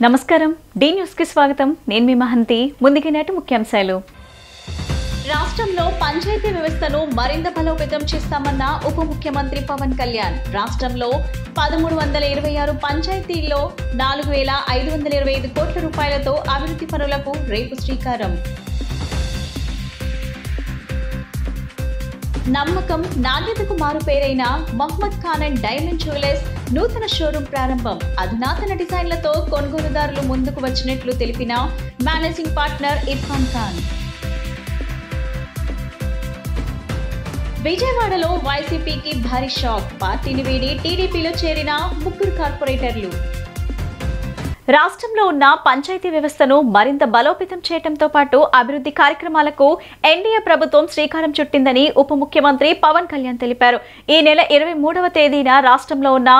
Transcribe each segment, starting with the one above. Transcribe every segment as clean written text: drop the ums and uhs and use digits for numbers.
నమస్కారం D news కి స్వాగతం నేను మీ మహంతి ముందుకి నాటి ముఖ్యాంశాలు రాష్ట్రంలో పంచాయతీ వ్యవస్థను మరింత బలోపేతం చేస్తామన్న ఉప ముఖ్యమంత్రి పవన్ కళ్యాణ్ రాష్ట్రంలో 1326 పంచాయతీల్లో 4525 కోట్ల రూపాయలతో అభివృద్ధి పనులకు రేపు శ్రీకారం నమ్మకం నాణ్యతకు మారుపేరైన Mohammed Khan and diamond jewellers నూతన షోరూం ప్రారంభం అధునాతన డిజైన్లతో కొనుగోలుదారులు ముందుకు వచ్చినట్లు తెలిపిన మేనేజింగ్ పార్ట్నర్ ఇర్ఫాన్ ఖాన్. విజయవాడలో వైసీపీకి భారీ షాక్, పార్టీని వీడి టీడీపీలో చేరిన 3 కార్పొరేటర్లు. రాష్ట్రంలో ఉన్న పంచాయతీ వ్యవస్థను మరింత బలోపేతం చేయడంతో పాటు అభివృద్ధి కార్యక్రమాలకు ఎన్డీఏ ప్రభుత్వం శ్రీకారం చుట్టిందని ఉప ముఖ్యమంత్రి పవన్ కళ్యాణ్ తెలిపారు. ఈ నెల 23వ తేదీన రాష్ట్రంలో ఉన్న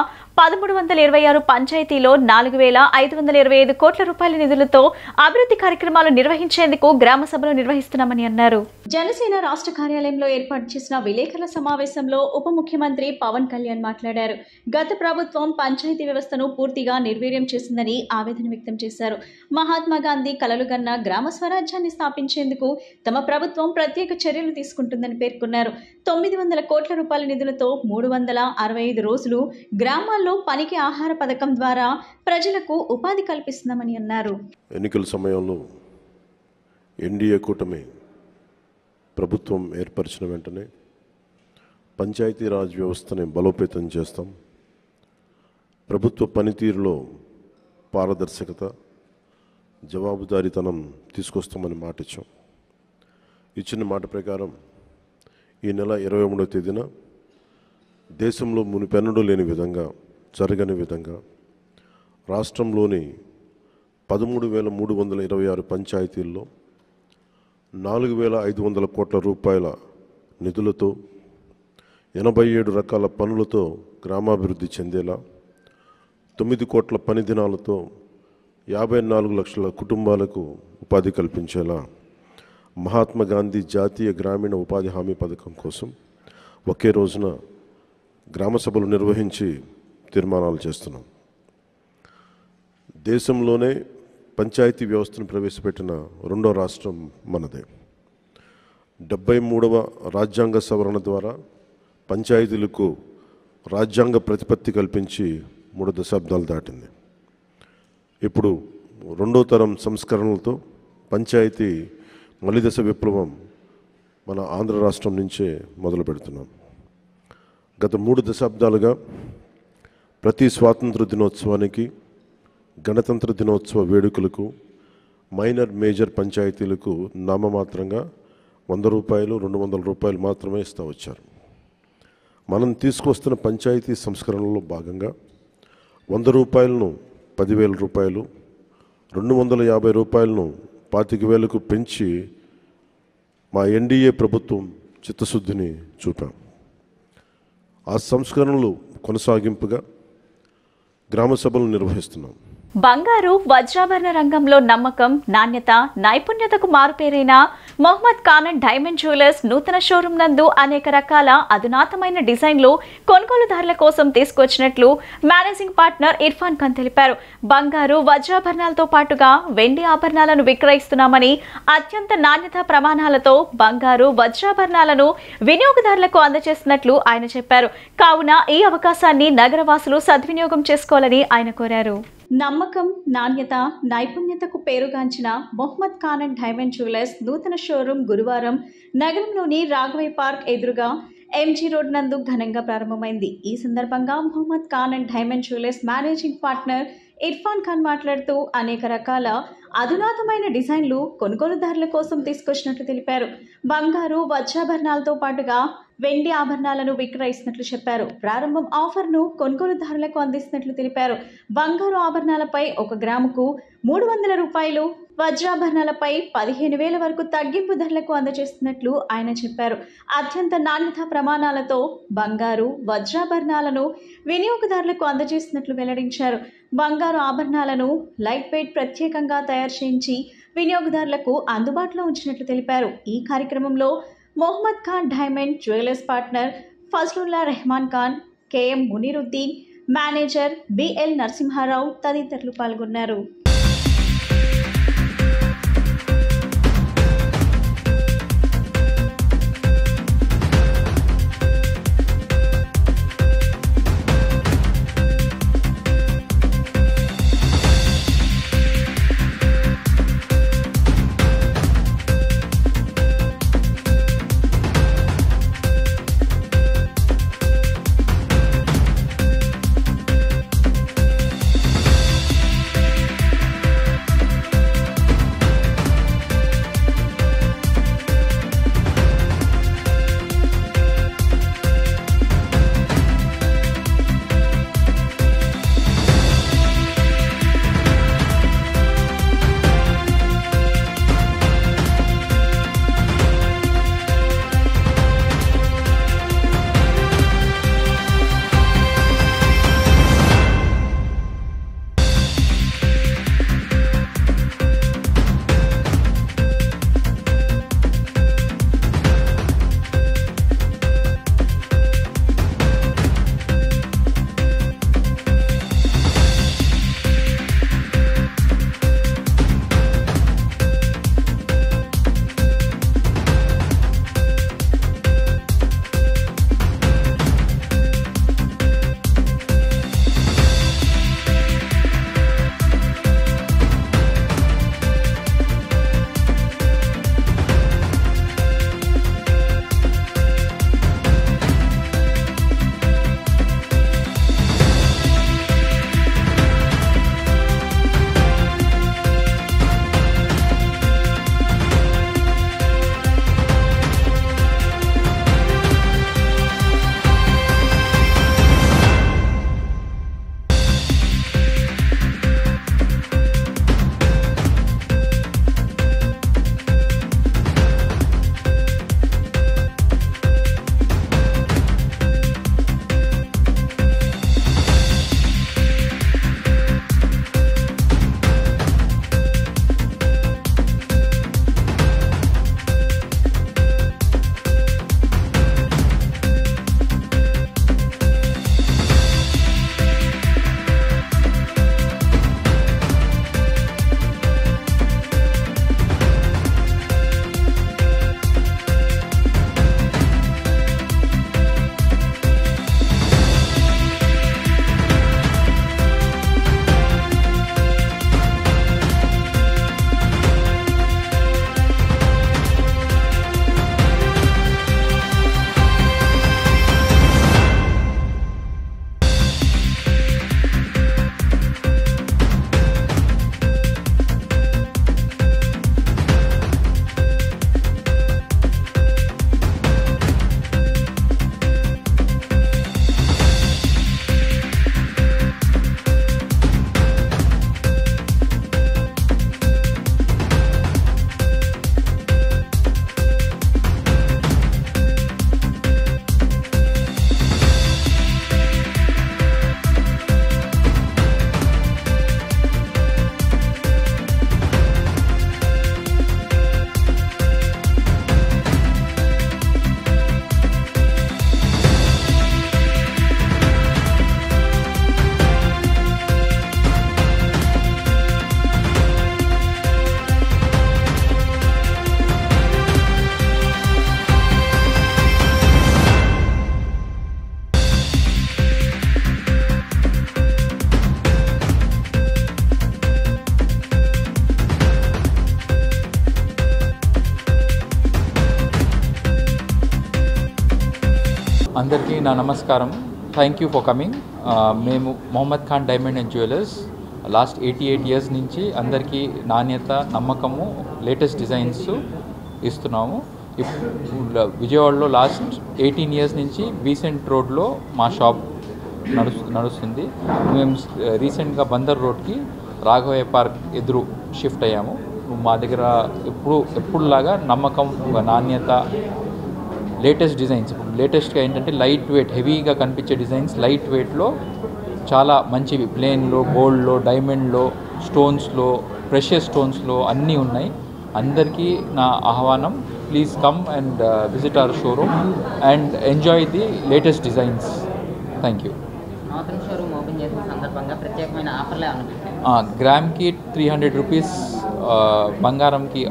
1326 పంచాయతీలో 4525 కోట్ల రూపాయల నిధులతో అభివృద్ధి కార్యక్రమాలు నిర్వహించేందుకు గ్రామ సభలు నిర్వహిస్తున్నామని అన్నారు. జనసేన రాష్ట్ర కార్యాలయంలో ఏర్పాటు చేసిన విలేకరుల సమావేశంలో ఉప ముఖ్యమంత్రి పవన్ కళ్యాణ్ మాట్లాడారు. గత ప్రభుత్వం పంచాయతీ వ్యవస్థను పూర్తిగా నిర్వీర్యం చేసిందని ఆవేదన వ్యక్తం చేశారు. మహాత్మా గాంధీ కలలుగన్న గ్రామ స్వరాజ్యాన్ని స్థాపించేందుకు తమ ప్రభుత్వం ప్రత్యేక చర్యలు తీసుకుంటుందని పేర్కొన్నారు. 900 కోట్ల రూపాయల నిధులతో 365 రోజులు గ్రామాల్లో పనికి ఆహార పథకం ద్వారా ప్రజలకు ఉపాధి కల్పిస్తున్నామని అన్నారు. ఎన్నికల సమయంలో ఎన్డీఏ కూటమి ప్రభుత్వం ఏర్పరిచిన వెంటనే పంచాయతీరాజ్ వ్యవస్థని బలోపేతం చేస్తాం, ప్రభుత్వ పనితీరులో పారదర్శకత జవాబుదారీతనం తీసుకొస్తామని మాట ఇచ్చాం. ఇచ్చిన మాట ప్రకారం ఈ నెల 23వ తేదీన దేశంలో మునిపెన్నడూ లేని విధంగా జరగని విధంగా రాష్ట్రంలోని 13,326 పంచాయతీల్లో 4,500 కోట్ల రూపాయల నిధులతో 87 రకాల పనులతో గ్రామాభివృద్ధి చెందేలా 9 కోట్ల పని దినాలతో 54 లక్షల కుటుంబాలకు ఉపాధి కల్పించేలా మహాత్మా గాంధీ జాతీయ గ్రామీణ ఉపాధి హామీ పథకం కోసం ఒకే రోజున గ్రామ సభలు నిర్వహించి తీర్మానాలు చేస్తున్నాం. దేశంలోనే పంచాయతీ వ్యవస్థను ప్రవేశపెట్టిన రెండో రాష్ట్రం మనదే. 73వ రాజ్యాంగ సవరణ ద్వారా పంచాయతీలకు రాజ్యాంగ ప్రతిపత్తి కల్పించి 3 దశాబ్దాలు దాటింది. ఇప్పుడు రెండో తరం సంస్కరణలతో పంచాయతీ మలిదశ విప్లవం మన ఆంధ్ర రాష్ట్రం నుంచే మొదలు పెడుతున్నాం. గత 3 దశాబ్దాలుగా ప్రతి స్వాతంత్ర దినోత్సవానికి, గణతంత్ర దినోత్సవ వేడుకలకు మైనర్ మేజర్ పంచాయతీలకు నామమాత్రంగా 100 రూపాయలు 200 రూపాయలు మాత్రమే ఇస్తూ వచ్చారు. మనం తీసుకొస్తున్న పంచాయతీ సంస్కరణలో భాగంగా 100 రూపాయలను 10,000 రూపాయలు, 250 రూపాయలను 25,000కు పెంచి మా ఎన్డీఏ ప్రభుత్వం చిత్తశుద్ధిని చూపాం. ఆ సంస్కరణలు కొనసాగింపుగా గ్రామ సభలు నిర్వహిస్తున్నాం. బంగారు వజ్రాభరణ రంగంలో నమ్మకం, నాణ్యత, నైపుణ్యతకు మారుపేరైన Mohammed Khan and diamond jewellers నూతన షోరూం నందు అనేక రకాల అధునాతమైన డిజైన్లు కొనుగోలుదారుల కోసం తీసుకొచ్చినట్లు మేనేజింగ్ పార్ట్నర్ ఇర్ఫాన్ ఖాన్ తెలిపారు. బంగారు వజ్రాభరణాలతో పాటుగా వెండి ఆభరణాలను విక్రయిస్తున్నామని, అత్యంత నాణ్యత ప్రమాణాలతో బంగారు వజ్రాభరణాలను వినియోగదారులకు అందజేస్తున్నట్లు ఆయన చెప్పారు. కావున ఈ అవకాశాన్ని నగరవాసులు సద్వినియోగం చేసుకోవాలని ఆయన కోరారు. నమ్మకం, నాణ్యత, నైపుణ్యతకు పేరుగాంచిన Mohammed Khan and diamond jewellers నూతన షోరూం గురువారం నగరంలోని రాఘవయ్య పార్క్ ఎదురుగా ఎంజీ రోడ్ నందు ఘనంగా ప్రారంభమైంది. ఈ సందర్భంగా Mohammed Khan and diamond jewellers managing partner Irfan Khan మాట్లాడుతూ అనేక రకాల అధునాతమైన డిజైన్లు కొనుగోలుదారుల కోసం తీసుకొచ్చినట్లు తెలిపారు. బంగారు వజ్రాభరణాలతో పాటుగా వెండి ఆభరణాలను విక్రయిస్తున్నట్లు చెప్పారు. ప్రారంభం ఆఫర్ను కొనుగోలుదారులకు అందిస్తున్నట్లు తెలిపారు. బంగారు ఆభరణాలపై 1 గ్రాముకు 300 రూపాయలు, వజ్రాభరణాలపై 15,000 వరకు తగ్గింపు ధరలకు అందజేస్తున్నట్లు ఆయన చెప్పారు. అత్యంత నాణ్యత ప్రమాణాలతో బంగారు వజ్రాభరణాలను వినియోగదారులకు అందజేస్తున్నట్లు వెల్లడించారు. బంగారు ఆభరణాలను లైట్ వెయిట్ ప్రత్యేకంగా తయారు చేయించి వినియోగదారులకు అందుబాటులో ఉంచినట్లు తెలిపారు. ఈ కార్యక్రమంలో Mohammed Khan diamond jewellers partner Fazlullah Rehman Khan, KM Muniruddin, manager BL Narasimha Rao తదితరులు పాల్గొన్నారు. నా నమస్కారం. Thank you for coming. మేము Mohammed Khan diamond and jewellers last 88 years నుంచి అందరికీ నాణ్యత, నమ్మకము, లేటెస్ట్ డిజైన్స్ ఇస్తున్నాము. విజయవాడలో లాస్ట్ 18 years నుంచి బీసెంట్ రోడ్లో మా షాప్ నడుస్తుంది. మేము రీసెంట్గా బందర్ రోడ్కి రాఘవయ్య పార్క్ ఎదురు షిఫ్ట్ అయ్యాము. మా దగ్గర ఎప్పుడులాగా నమ్మకం, నాణ్యత, లేటెస్ట్ డిజైన్స్. ఇప్పుడు లేటెస్ట్గా ఏంటంటే లైట్ వెయిట్, హెవీగా కనిపించే డిజైన్స్ లైట్ వెయిట్లో చాలా మంచివి. ప్లేన్లో, గోల్డ్లో, డైమండ్లో, స్టోన్స్లో, ప్రెషియస్ స్టోన్స్లో అన్నీ ఉన్నాయి. అందరికీ నా ఆహ్వానం. Please come and visit our showroom and enjoy the latest designs. Thank you. నూతన షోరూమ్ ఓపెన్ చేసిన సందర్భంగా ప్రత్యేకమైన ఆఫర్లు ఏమైనా పెట్టారు? గ్రామ్కి 300 రూపీస్, బంగారంకి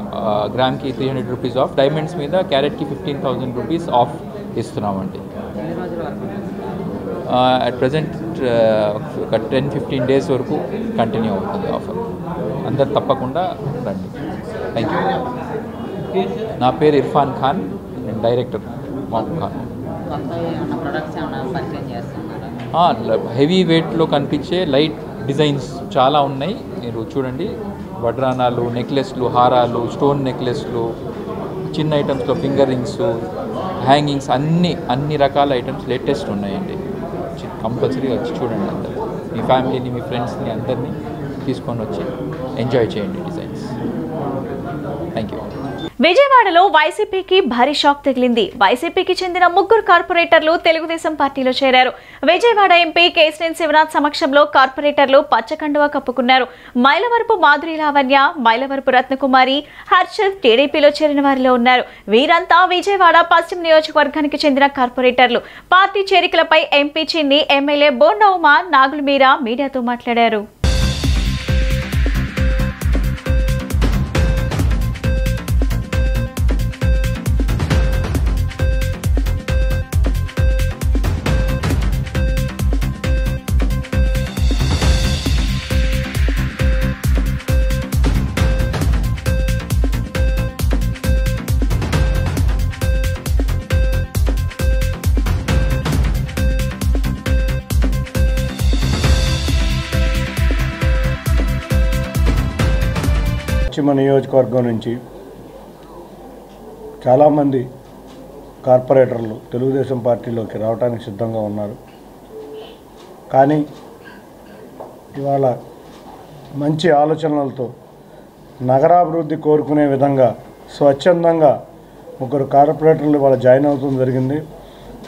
గ్రామ్కి 300 రూపీస్ ఆఫ్, డైమండ్స్ మీద క్యారెట్కి 15,000 రూపీస్ ఆఫ్ ఇస్తున్నామండి. ఎన్ని రోజుల వరకు? అట్ ప్రజెంట్ ఒక 10-15 days వరకు కంటిన్యూ అవుతుంది ఆఫర్. అందరు తప్పకుండా రండి. Thank you. నా పేరు ఇర్ఫాన్ ఖాన్, నేను డైరెక్టర్ మొహమ్మద్ ఖాన్. కొత్త ఏమన్నా ప్రొడక్ట్స్ ఏమైనా పరిచయం చేస్తున్నారా? హెవీ వెయిట్లో కనిపించే లైట్ డిజైన్స్ చాలా ఉన్నాయి. మీరు చూడండి, వడ్రానాలు, నెక్లెస్లు, హారాలు, స్టోన్ నెక్లెస్లు, చిన్న ఐటమ్స్లో ఫింగర్ రింగ్స్, హ్యాంగింగ్స్, అన్ని రకాల ఐటమ్స్ లేటెస్ట్ ఉన్నాయండి. కంపల్సరీగా వచ్చి చూడండి. అందరు మీ ఫ్యామిలీని, మీ ఫ్రెండ్స్ని అందరినీ తీసుకొని వచ్చి ఎంజాయ్ చేయండి డిజైన్స్. Thank you. విజయవాడలో వైసీపీకి భారీ షాక్ తగిలింది. వైసీపీకి చెందిన 3 కార్పొరేటర్లు తెలుగుదేశం పార్టీలో చేరారు. విజయవాడ ఎంపీ కేశినేని శివనాథ్ సమక్షంలో కార్పొరేటర్లు పచ్చకండువా కప్పుకున్నారు. మైలవరపు మాధురి లావణ్య, మైలవరపు రత్నకుమారి, హర్షద్ టీడీపీలో చేరిన వారిలో ఉన్నారు. వీరంతా విజయవాడ పశ్చిమ నియోజకవర్గానికి చెందిన కార్పొరేటర్లు. పార్టీ చేరికలపై ఎంపీ చిన్ని, ఎమ్మెల్యే బోండా ఉమా, నాగుల మీరా మీడియాతో మాట్లాడారు. పశ్చిమ నియోజకవర్గం నుంచి చాలామంది కార్పొరేటర్లు తెలుగుదేశం పార్టీలోకి రావడానికి సిద్ధంగా ఉన్నారు. కానీ ఇవాళ మంచి ఆలోచనలతో నగరాభివృద్ధి కోరుకునే విధంగా స్వచ్ఛందంగా 3 కార్పొరేటర్లు ఇవాళ జాయిన్ అవుతుంది జరిగింది.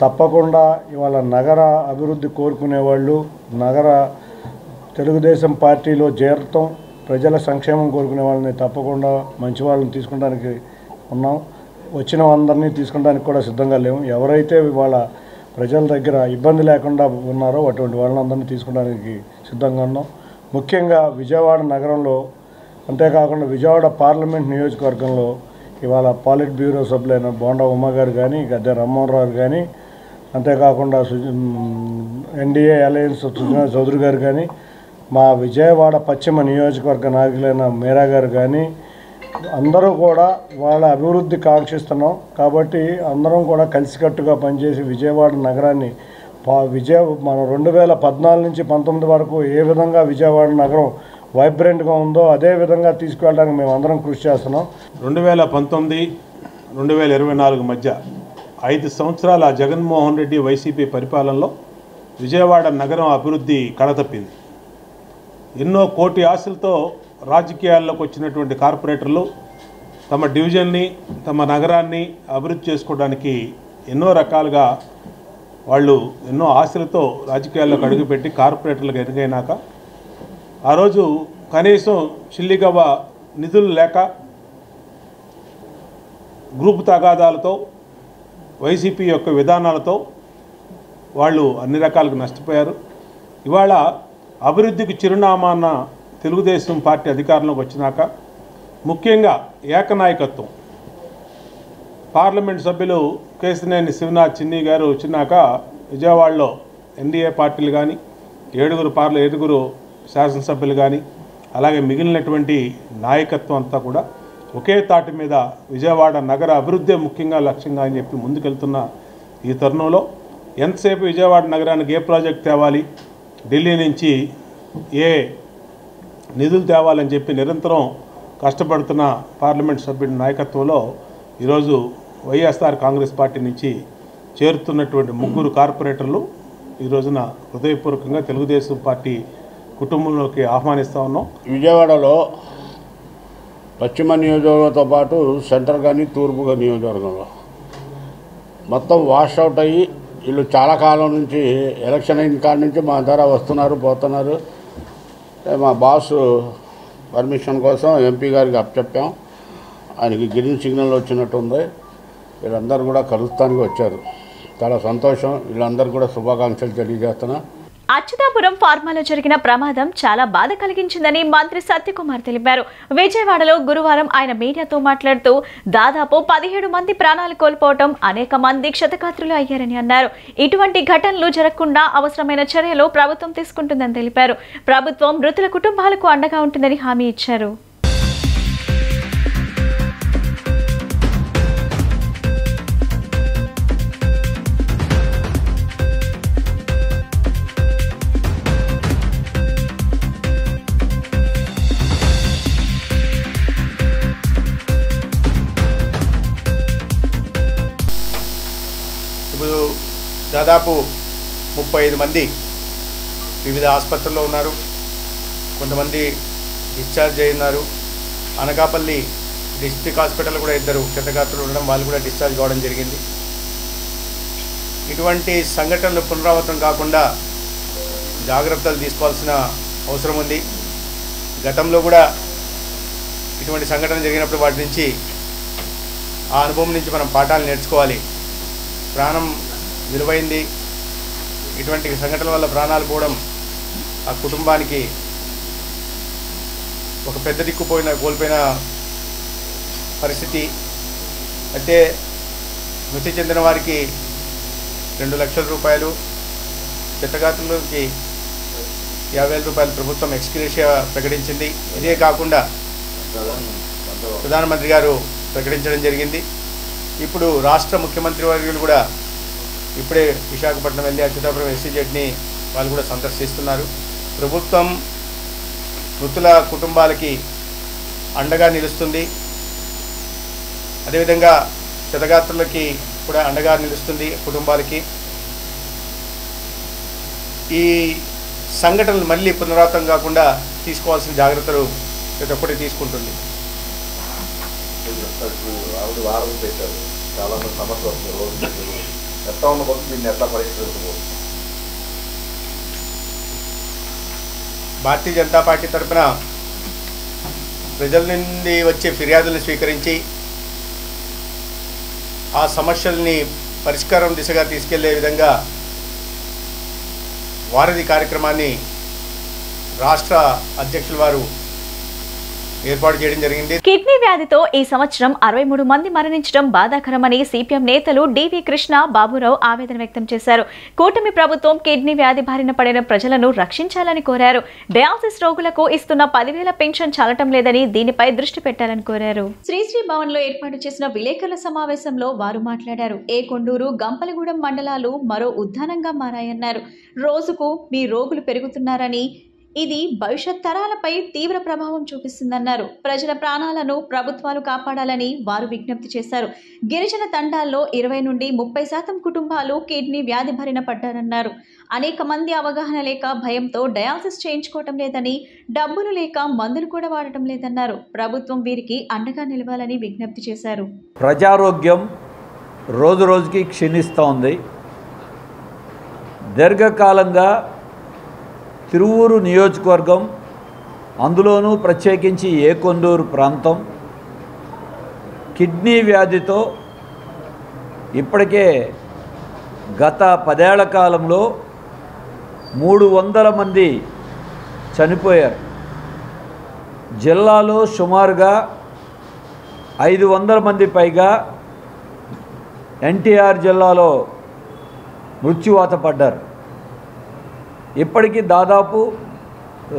తప్పకుండా ఇవాళ నగర అభివృద్ధి కోరుకునే వాళ్ళు తెలుగుదేశం పార్టీలో చేరటం, ప్రజల సంక్షేమం కోరుకునే వాళ్ళని తప్పకుండా మంచి వాళ్ళని తీసుకుంటానికి ఉన్నాం. వచ్చిన అందరినీ తీసుకుంటానికి కూడా సిద్ధంగా లేవు. ఎవరైతే ఇవాళ ప్రజల దగ్గర ఇబ్బంది లేకుండా ఉన్నారో అటువంటి వాళ్ళందరినీ తీసుకోవడానికి సిద్ధంగా ఉన్నాం. ముఖ్యంగా విజయవాడ నగరంలో, అంతేకాకుండా విజయవాడ పార్లమెంట్ నియోజకవర్గంలో ఇవాళ పాలిట్ బ్యూరో సభ్యులైన బోండా ఉమా గారు కానీ, గద్దె రామ్మోహన్ రావు కానీ, అంతేకాకుండా ఎన్డీఏ అలయన్స్ సుజనా చౌదరి గారు కానీ, మా విజయవాడ పశ్చిమ నియోజకవర్గ నాయకులైన మీరా గారు కానీ, అందరూ కూడా వాళ్ళ అభివృద్ధి కాంక్షిస్తున్నాం. కాబట్టి అందరం కూడా కలిసికట్టుగా పనిచేసి విజయవాడ నగరాన్ని మన 2014 నుంచి 19 వరకు ఏ విధంగా విజయవాడ నగరం వైబ్రెంట్గా ఉందో అదే విధంగా తీసుకెళ్ళడానికి మేము అందరం కృషి చేస్తున్నాం. 2019-2024 మధ్య 5 సంవత్సరాల జగన్మోహన్ రెడ్డి వైసీపీ పరిపాలనలో విజయవాడ నగరం అభివృద్ధి కళతప్పింది. ఎన్నో కోటి ఆశలతో రాజకీయాల్లోకి వచ్చినటువంటి కార్పొరేటర్లు తమ డివిజన్ని, తమ నగరాన్ని అభివృద్ధి చేసుకోవడానికి ఎన్నో రకాలుగా వాళ్ళు ఎన్నో ఆశలతో రాజకీయాల్లోకి అడుగుపెట్టి కార్పొరేటర్లకు ఎదుగైనాక ఆ రోజు కనీసం చిల్లిగవ్వ నిధులు లేక గ్రూపు తగాదాలతో, వైసీపీ యొక్క విధానాలతో వాళ్ళు అన్ని రకాలుగా నష్టపోయారు. ఇవాళ అభివృద్ధికి చిరునామాన్న తెలుగుదేశం పార్టీ అధికారంలోకి వచ్చినాక ముఖ్యంగా ఏకనాయకత్వం, పార్లమెంట్ సభ్యులు కేశినేని శివనాథ్ చిన్ని గారు వచ్చినాక విజయవాడలో ఎన్డీఏ పార్టీలు కానీ, 7 శాసనసభ్యులు కానీ, అలాగే మిగిలినటువంటి నాయకత్వం అంతా కూడా ఒకే తాటి మీద విజయవాడ నగర అభివృద్ధి ముఖ్యంగా లక్ష్యంగా అని చెప్పి ముందుకెళ్తున్న ఈ తరుణంలో ఎంతసేపు విజయవాడ నగరానికి ఏ ప్రాజెక్ట్ తేవాలి, ఢిల్లీ నుంచి ఏ నిధులు తేవాలని చెప్పి నిరంతరం కష్టపడుతున్న పార్లమెంట్ సభ్యుడి నాయకత్వంలో ఈరోజు వైఎస్ఆర్ కాంగ్రెస్ పార్టీ నుంచి చేరుతున్నటువంటి 3 కార్పొరేటర్లు ఈ రోజున హృదయపూర్వకంగా తెలుగుదేశం పార్టీ కుటుంబంలోకి ఆహ్వానిస్తూ ఉన్నాం. విజయవాడలో పశ్చిమ నియోజకవర్గంతో పాటు సెంటర్ కానీ తూర్పుగా నియోజకవర్గంలో మొత్తం వాష్ అవుట్ అయ్యి వీళ్ళు చాలా కాలం నుంచి ఎలక్షన్ అయిన కాడ నుంచి మా ద్వారా వస్తున్నారు పోతున్నారు. మా బాసు పర్మిషన్ కోసం ఎంపీ గారికి అప్పచెప్పాం. ఆయనకి గ్రీన్ సిగ్నల్ వచ్చినట్టు ఉంది. వీళ్ళందరూ కూడా కలుస్తానికి వచ్చారు. చాలా సంతోషం. వీళ్ళందరూ కూడా శుభాకాంక్షలు తెలియజేస్తున్నా. అచ్యుతాపురం ఫార్మాలో జరిగిన ప్రమాదం చాలా బాధ కలిగించిందని మంత్రి సత్యకుమార్ తెలిపారు. విజయవాడలో గురువారం ఆయన మీడియాతో మాట్లాడుతూ దాదాపు 17 మంది ప్రాణాలు కోల్పోవటం, అనేక మంది క్షతగాత్రులు అయ్యారని అన్నారు. ఇటువంటి ఘటనలు జరగకుండా అవసరమైన చర్యలు ప్రభుత్వం తీసుకుంటుందని తెలిపారు. ప్రభుత్వం మృతుల కుటుంబాలకు అండగా ఉంటుందని హామీ ఇచ్చారు. ఇప్పుడు దాదాపు 35 మంది వివిధ ఆసుపత్రుల్లో ఉన్నారు. కొంతమంది డిశ్చార్జ్ అయి ఉన్నారు. అనకాపల్లి డిస్ట్రిక్ట్ హాస్పిటల్ కూడా 2 క్షతగాత్రులు ఉండడం, వాళ్ళు కూడా డిశ్చార్జ్ కావడం జరిగింది. ఇటువంటి సంఘటనలు పునరావృతం కాకుండా జాగ్రత్తలు తీసుకోవాల్సిన అవసరం ఉంది. గతంలో కూడా ఇటువంటి సంఘటన జరిగినప్పుడు వాటి నుంచి ఆ అనుభవం నుంచి మనం పాఠాలు నేర్చుకోవాలి. ప్రాణం విలువైంది. ఇటువంటి సంఘటనల వల్ల ప్రాణాలు పోవడం ఆ కుటుంబానికి ఒక పెద్ద దిక్కు కోల్పోయిన పరిస్థితి. అయితే మృతి చెందిన వారికి 2 లక్షల రూపాయలు, క్షతగాత్రులకి 50,000 రూపాయలు ప్రభుత్వం ఎక్స్గ్రేషియా ప్రకటించింది. ఇదే కాకుండా ప్రధానమంత్రి గారు ప్రకటించడం జరిగింది. ఇప్పుడు రాష్ట్ర ముఖ్యమంత్రి వర్యులు కూడా ఇప్పుడే విశాఖపట్నం వెళ్ళి అచ్యుతాపురం ఎస్సీజెడ్ని వాళ్ళు కూడా సందర్శిస్తున్నారు. ప్రభుత్వం మృతుల కుటుంబాలకి అండగా నిలుస్తుంది. అదేవిధంగా క్షతగాత్రులకి కూడా అండగా నిలుస్తుంది కుటుంబాలకి. ఈ సంఘటనలు మళ్ళీ పునరావృతం కాకుండా తీసుకోవాల్సిన జాగ్రత్తలు ప్రతి ఒక్కటి తీసుకుంటుంది. వారం పెట్టారు, చాలా మంది సమస్యలు వస్తుంది. రోజు ఎట్లా ఉన్న బస్సు దీన్ని ఎట్లా పరిష్కరించబోదు? భారతీయ జనతా పార్టీ తరఫున ప్రజల నుండి వచ్చే ఫిర్యాదులను స్వీకరించి ఆ సమస్యల్ని పరిష్కారం దిశగా తీసుకెళ్లే విధంగా వారధి కార్యక్రమాన్ని రాష్ట్ర అధ్యక్షుల వారు ఏర్పాటు చేయడం జరిగింది. కిడ్నీ వ్యాధితో ఈ సంవత్సరం 63 మంది మరణించడం బాధాకరమని సిపిఎం నేతలు డివి కృష్ణ, బాబురావు ఆవేదన వ్యక్తం చేశారు. కూటమి ప్రభుత్వం కిడ్నీ వ్యాధి బారిన పడిన ప్రజలను రక్షించాలని కోరారు. డయాలసిస్ రోగులకు ఇస్తున్న 10,000 పెన్షన్ చాలటం లేదని దీనిపై దృష్టి పెట్టాలని కోరారు. శ్రీశ్రీ భవన్ లో ఏర్పాటు చేసిన విలేకరుల సమావేశంలో వారు మాట్లాడారు. కొండూరు, గంపలగూడెం మండలాలు మరో ఉద్దానంగా మారాయన్నారు. రోజుకు మీ రోగులు పెరుగుతున్నారని, ఇది భవిష్యత్ తరాలపై తీవ్ర ప్రభావం చూపిస్తుందన్నారు. ప్రజల ప్రాణాలను ప్రభుత్వాలు కాపాడాలని వారు విజ్ఞప్తి చేశారు. గిరిజన తండాల్లో 20 నుండి 30% కుటుంబాలు కిడ్నీ వ్యాధి బారిన పడ్డారన్నారు. అనేక మంది అవగాహన లేక భయంతో డయాలసిస్ చేయించుకోవటం లేదని, డబ్బులు లేక మందులు కూడా వాడటం లేదన్నారు. ప్రభుత్వం వీరికి అండగా నిలవాలని విజ్ఞప్తి చేశారు. ప్రజారోగ్యం రోజు రోజుకి క్షీణిస్తోంది. దీర్ఘకాలంగా తిరువూరు నియోజకవర్గం, అందులోనూ ప్రత్యేకించి కొండూరు ప్రాంతం కిడ్నీ వ్యాధితో ఇప్పటికే గత 10 ఏళ్ల కాలంలో 300 మంది చనిపోయారు. జిల్లాలో సుమారుగా 500 మంది పైగా ఎన్టీఆర్ జిల్లాలో మృత్యువాత పడ్డారు. ఇప్పటికీ దాదాపు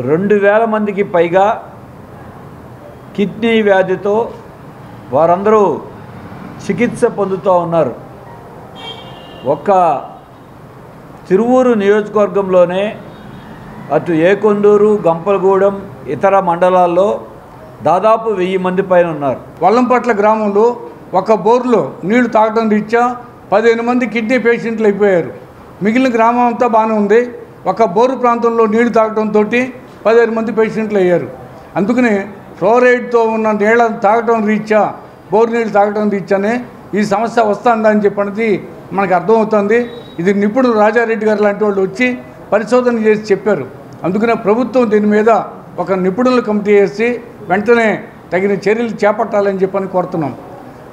2,000 మందికి పైగా కిడ్నీ వ్యాధితో వారందరూ చికిత్స పొందుతూ ఉన్నారు. ఒక్క తిరువూరు నియోజకవర్గంలోనే అటు ఏకొండూరు, గంపలగూడెం, ఇతర మండలాల్లో దాదాపు 1000 మంది పైన ఉన్నారు. వల్లంపట్ల గ్రామంలో ఒక బోర్లో నీళ్లు తాగడం రీత్యా 15 మంది కిడ్నీ పేషెంట్లు అయిపోయారు. మిగిలిన గ్రామం అంతా బాగానే ఉంది. ఒక బోరు ప్రాంతంలో నీళ్లు తాగడంతో 15 మంది పేషెంట్లు అయ్యారు. అందుకని ఫ్లోరైడ్తో ఉన్న నీళ్ళను తాగడం రీత్యా, బోరు నీళ్ళు తాగడం రీత్యానే ఈ సమస్య వస్తుందని చెప్పినది మనకు అర్థమవుతుంది. ఇది నిపుణులు రాజారెడ్డి గారు లాంటి వాళ్ళు వచ్చి పరిశోధన చేసి చెప్పారు. అందుకనే ప్రభుత్వం దీని మీద ఒక నిపుణుల కమిటీ వేసి వెంటనే తగిన చర్యలు చేపట్టాలని చెప్పని కోరుతున్నాం.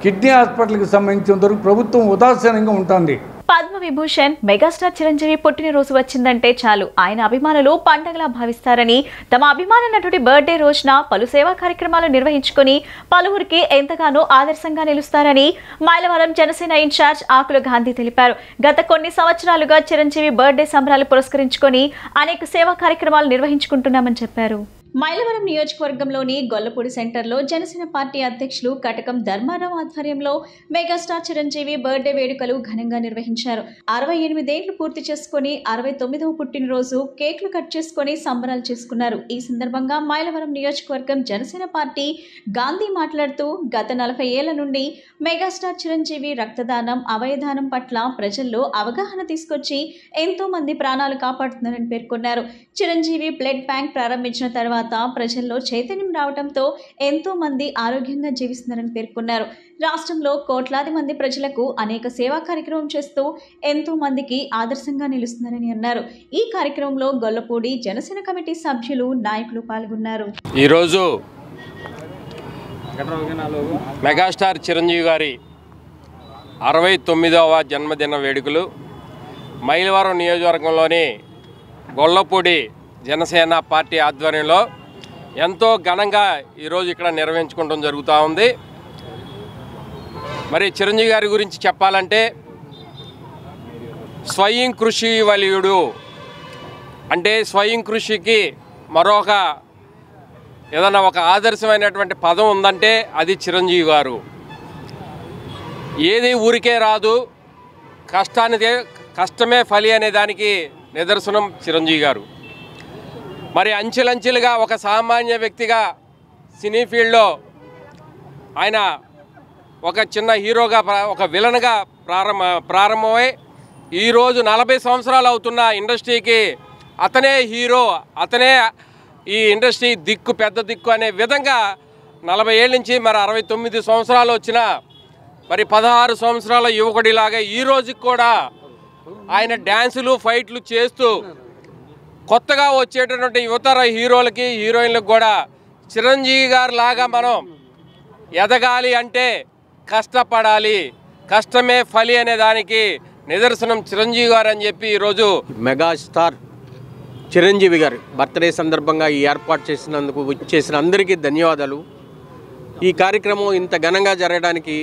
కిడ్నీ హాస్పిటల్కి సంబంధించిన వరకు ప్రభుత్వం ఉదాసీనంగా ఉంటుంది. పద్మవిభూషణ్ మెగాస్టార్ చిరంజీవి పుట్టినరోజు వచ్చిందంటే చాలు ఆయన అభిమానులు పండగలా భావిస్తారని, తమ అభిమాన నటుడి బర్త్డే రోజున పలు సేవా కార్యక్రమాలు నిర్వహించుకుని పలువురికి ఎంతగానో ఆదర్శంగా నిలుస్తారని మైలవరం జనసేన ఇన్ఛార్జ్ ఆకుల గాంధీ తెలిపారు. గత కొన్ని సంవత్సరాలుగా చిరంజీవి బర్త్డే సంబరాలు పురస్కరించుకొని అనేక సేవా కార్యక్రమాలు నిర్వహించుకుంటున్నామని చెప్పారు. మైలవరం నియోజకవర్గంలోని గొల్లపూడి సెంటర్లో జనసేన పార్టీ అధ్యక్షులు కటకం ధర్మారావు ఆధ్వర్యంలో మెగాస్టార్ చిరంజీవి బర్త్డే వేడుకలు ఘనంగా నిర్వహించారు. 68 ఏళ్లు పూర్తి చేసుకుని 69వ పుట్టినరోజు కేక్లు కట్ చేసుకుని సంబరాలు చేసుకున్నారు. ఈ సందర్భంగా మైలవరం నియోజకవర్గం జనసేన పార్టీ గాంధీ మాట్లాడుతూ గత 40 ఏళ్ల నుండి మెగాస్టార్ చిరంజీవి రక్తదానం, అవయదానం పట్ల ప్రజల్లో అవగాహన తీసుకొచ్చి ఎంతో మంది ప్రాణాలు కాపాడుతున్నారని పేర్కొన్నారు. చిరంజీవి బ్లడ్ బ్యాంక్ ప్రారంభించిన తర్వాత ప్రజల్లో చైతన్యం రావడంతో ఎంతో మంది ఆరోగ్యంగా జీవిస్తున్నారని పేర్కొన్నారు. రాష్ట్రంలో కోట్లాది మంది ప్రజలకు అనేక సేవా కార్యక్రమం చేస్తూ ఎంతో మందికి ఆదర్శంగా నిలుస్తున్నారని అన్నారు. ఈ కార్యక్రమంలో గొల్లపూడి జనసేన కమిటీ సభ్యులు, నాయకులు పాల్గొన్నారు. ఈరోజు మెగాస్టార్ చిరంజీవి గారి 69వ జన్మదిన వేడుకలు మైలవరం నియోజకవర్గంలోని గొల్లపూడి జనసేన పార్టీ ఆధ్వర్యంలో ఎంతో ఘనంగా ఈరోజు ఇక్కడ నిర్వహించుకోవడం జరుగుతూ ఉంది. మరి చిరంజీవి గారి గురించి చెప్పాలంటే స్వయం కృషి వలీయుడు, అంటే స్వయం కృషికి మరొక ఏదైనా ఒక ఆదర్శమైనటువంటి పదం ఉందంటే అది చిరంజీవి గారు. ఏది ఊరికే రాదు, కష్టమే ఫలి అనే దానికి నిదర్శనం చిరంజీవి గారు. మరి అంచెలంచెలుగా ఒక సామాన్య వ్యక్తిగా సినీ ఫీల్డ్లో ఆయన ఒక చిన్న హీరోగా, ఒక విలన్గా ప్రారంభమై ఈరోజు 40 సంవత్సరాలు అవుతున్న ఇండస్ట్రీకి అతనే హీరో, అతనే ఈ ఇండస్ట్రీ దిక్కు, పెద్ద దిక్కు అనే విధంగా 40 ఏళ్ళ నుంచి మరి 69 సంవత్సరాలు వచ్చిన మరి 16 సంవత్సరాల యువకుడిలాగా ఈ రోజుకి కూడా ఆయన డ్యాన్సులు, ఫైట్లు చేస్తూ కొత్తగా వచ్చేటటువంటి యువతర హీరోలకి, హీరోయిన్లకు కూడా చిరంజీవి గారి లాగా మనం ఎదగాలి అంటే కష్టపడాలి, కష్టమే ఫలి అనే దానికి నిదర్శనం చిరంజీవి గారు అని చెప్పి ఈరోజు మెగాస్టార్ చిరంజీవి గారి బర్త్డే సందర్భంగా ఈ ఏర్పాటు చేసినందుకు చేసిన అందరికీ ధన్యవాదాలు. ఈ కార్యక్రమం ఇంత ఘనంగా జరగడానికి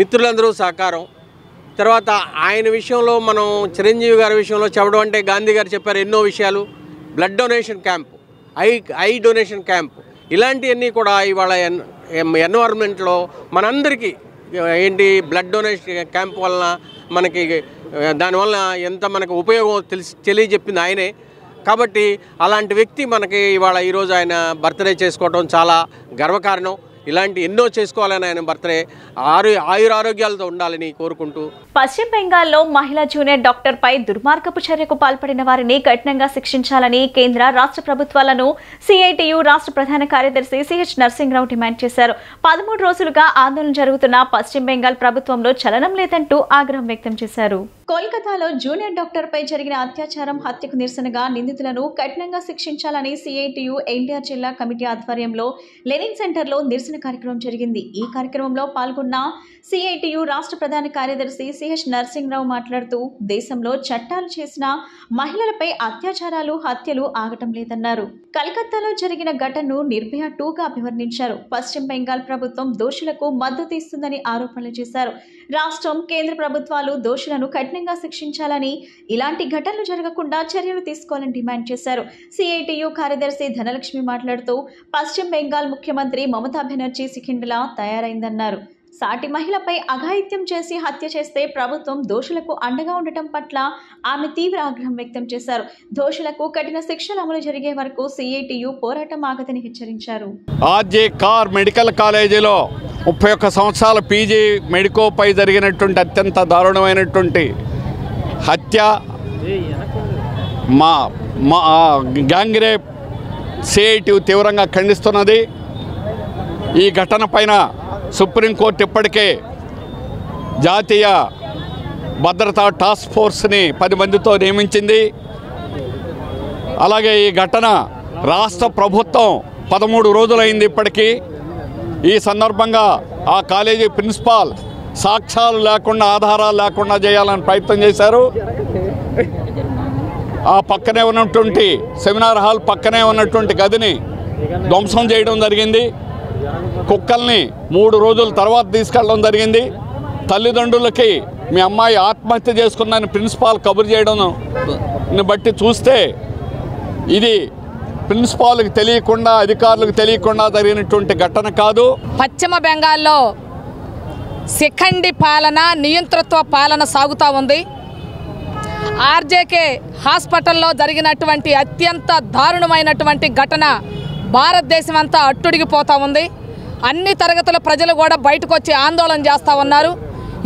మిత్రులందరూ సహకారం. తర్వాత ఆయన విషయంలో మనం చిరంజీవి గారి విషయంలో చెప్పడం అంటే గాంధీ గారు చెప్పారు ఎన్నో విషయాలు. Blood donation camp, eye donation camp, ఇలాంటివన్నీ కూడా ఇవాళ ఎన్వైరన్మెంట్లో మనందరికీ ఏంటి బ్లడ్ డొనేషన్ క్యాంప్ వలన మనకి దానివల్ల ఎంత మనకు ఉపయోగం తెలియజెప్పింది ఆయనే. కాబట్టి అలాంటి వ్యక్తి మనకి ఇవాళ ఈరోజు ఆయన బర్త్డే చేసుకోవడం చాలా గర్వకారణం. ఇలాంటి ఎన్నో చేసుకోవాలని ఆయన బర్త్డే ఆయురారోగ్యాలతో ఉండాలని కోరుకుంటూ. పశ్చిమ బెంగాల్లో మహిళా జూనియర్ డాక్టర్ పై దుర్మార్గపు చర్యకు పాల్పడిన వారిని కఠినంగా శిక్షించాలని కేంద్ర రాష్ట్ర ప్రభుత్వాలను సిఐటియు రాష్ట్ర ప్రధాన కార్యదర్శి సిహెచ్ నర్సింగ్రావు డిమాండ్ చేశారు. 13 రోజులుగా ఆందోళన జరుగుతున్న పశ్చిమ బెంగాల్ ప్రభుత్వంలో చలనం లేదంటూ ఆగ్రహం వ్యక్తం చేశారు. కోల్కతాలో జూనియర్ డాక్టర్ పై జరిగిన అత్యాచారం, హత్యకు నిరసనగా నిందితులను కఠినంగా శిక్షించాలని సిఐటియు ఎన్టీఆర్ జిల్లా కమిటీ ఆధ్వర్యంలో లెనిన్ సెంటర్లో నిరసన కార్యక్రమం జరిగింది. ఈ కార్యక్రమంలో పాల్గొన్న సిఐటియు రాష్ట్ర ప్రధాన కార్యదర్శి సిహెచ్ నర్సింగ్రావు మాట్లాడుతూ దేశంలో చట్టాలు చేసిన మహిళలపై అత్యాచారాలు, హత్యలు ఆగటం లేదన్నారు. కలకత్తాలో జరిగిన ఘటనను నిర్భయ 2గా అభివర్ణించారు. పశ్చిమ బెంగాల్ ప్రభుత్వం దోషులకు మద్దతు ఇస్తుందని ఆరోపణలు చేశారు. రాష్ట్రం, కేంద్ర ప్రభుత్వాలు దోషులను కఠినంగా శిక్షించాలని, ఇలాంటి ఘటనలు జరగకుండా చర్యలు తీసుకోవాలని డిమాండ్ చేశారు. సిఐటియు కార్యదర్శి ధనలక్ష్మి మాట్లాడుతూ పశ్చిమ బెంగాల్ ముఖ్యమంత్రి మమతా బెనర్జీ సికిండ్లా తయారైందన్నారు. సాటి మహిళపై అఘాయిత్యం చేసి హత్య చేస్తే ప్రభుత్వం దోషులకు అండగా ఉండటం పట్ల ఆమె తీవ్ర ఆగ్రహం వ్యక్తం చేశారు. దోషులకు కఠిన శిక్షలు అమలు జరిగే వరకు సిఐటియు పోరాటం ఆగదని హెచ్చరించారు. ఆర్జే కార్ మెడికల్ కాలేజీలో 31 సంవత్సరాల పీజీ మెడికోపై జరిగినటువంటి అత్యంత దారుణమైనటువంటి హత్య, గ్యాంగ్ రేప్ సిఐటియు తీవ్రంగా ఖండిస్తున్నది. ఈ ఘటన పైన సుప్రీంకోర్టు ఇప్పటికే జాతీయ భద్రతా టాస్క్ ఫోర్స్ని 10 మందితో నియమించింది. అలాగే ఈ ఘటన రాష్ట్ర ప్రభుత్వం 13 రోజులైంది ఇప్పటికీ. ఈ సందర్భంగా ఆ కాలేజీ ప్రిన్సిపాల్ సాక్ష్యాలు లేకుండా, ఆధారాలు లేకుండా చేయాలని ప్రయత్నం చేశారు. ఆ పక్కనే ఉన్నటువంటి సెమినార్ హాల్ పక్కనే ఉన్నటువంటి గదిని ధ్వంసం చేయడం జరిగింది. కుక్కల్ని 3 రోజుల తర్వాత తీసుకెళ్ళడం జరిగింది. తల్లిదండ్రులకి మీ అమ్మాయి ఆత్మహత్య చేసుకుందని ప్రిన్సిపాల్ కబురు చేయడం బట్టి చూస్తే ఇది ప్రిన్సిపాల్కి తెలియకుండా, అధికారులకు తెలియకుండా జరిగినటువంటి ఘటన కాదు. పశ్చిమ బెంగాల్లో శిఖండి పాలన, నియంతృత్వ పాలన సాగుతూ ఉంది. ఆర్జేకే హాస్పిటల్లో జరిగినటువంటి అత్యంత దారుణమైనటువంటి ఘటన భారతదేశం అంతా అట్టుడిగిపోతూ ఉంది. అన్ని తరగతుల ప్రజలు కూడా బయటకు వచ్చి ఆందోళన చేస్తూ ఉన్నారు.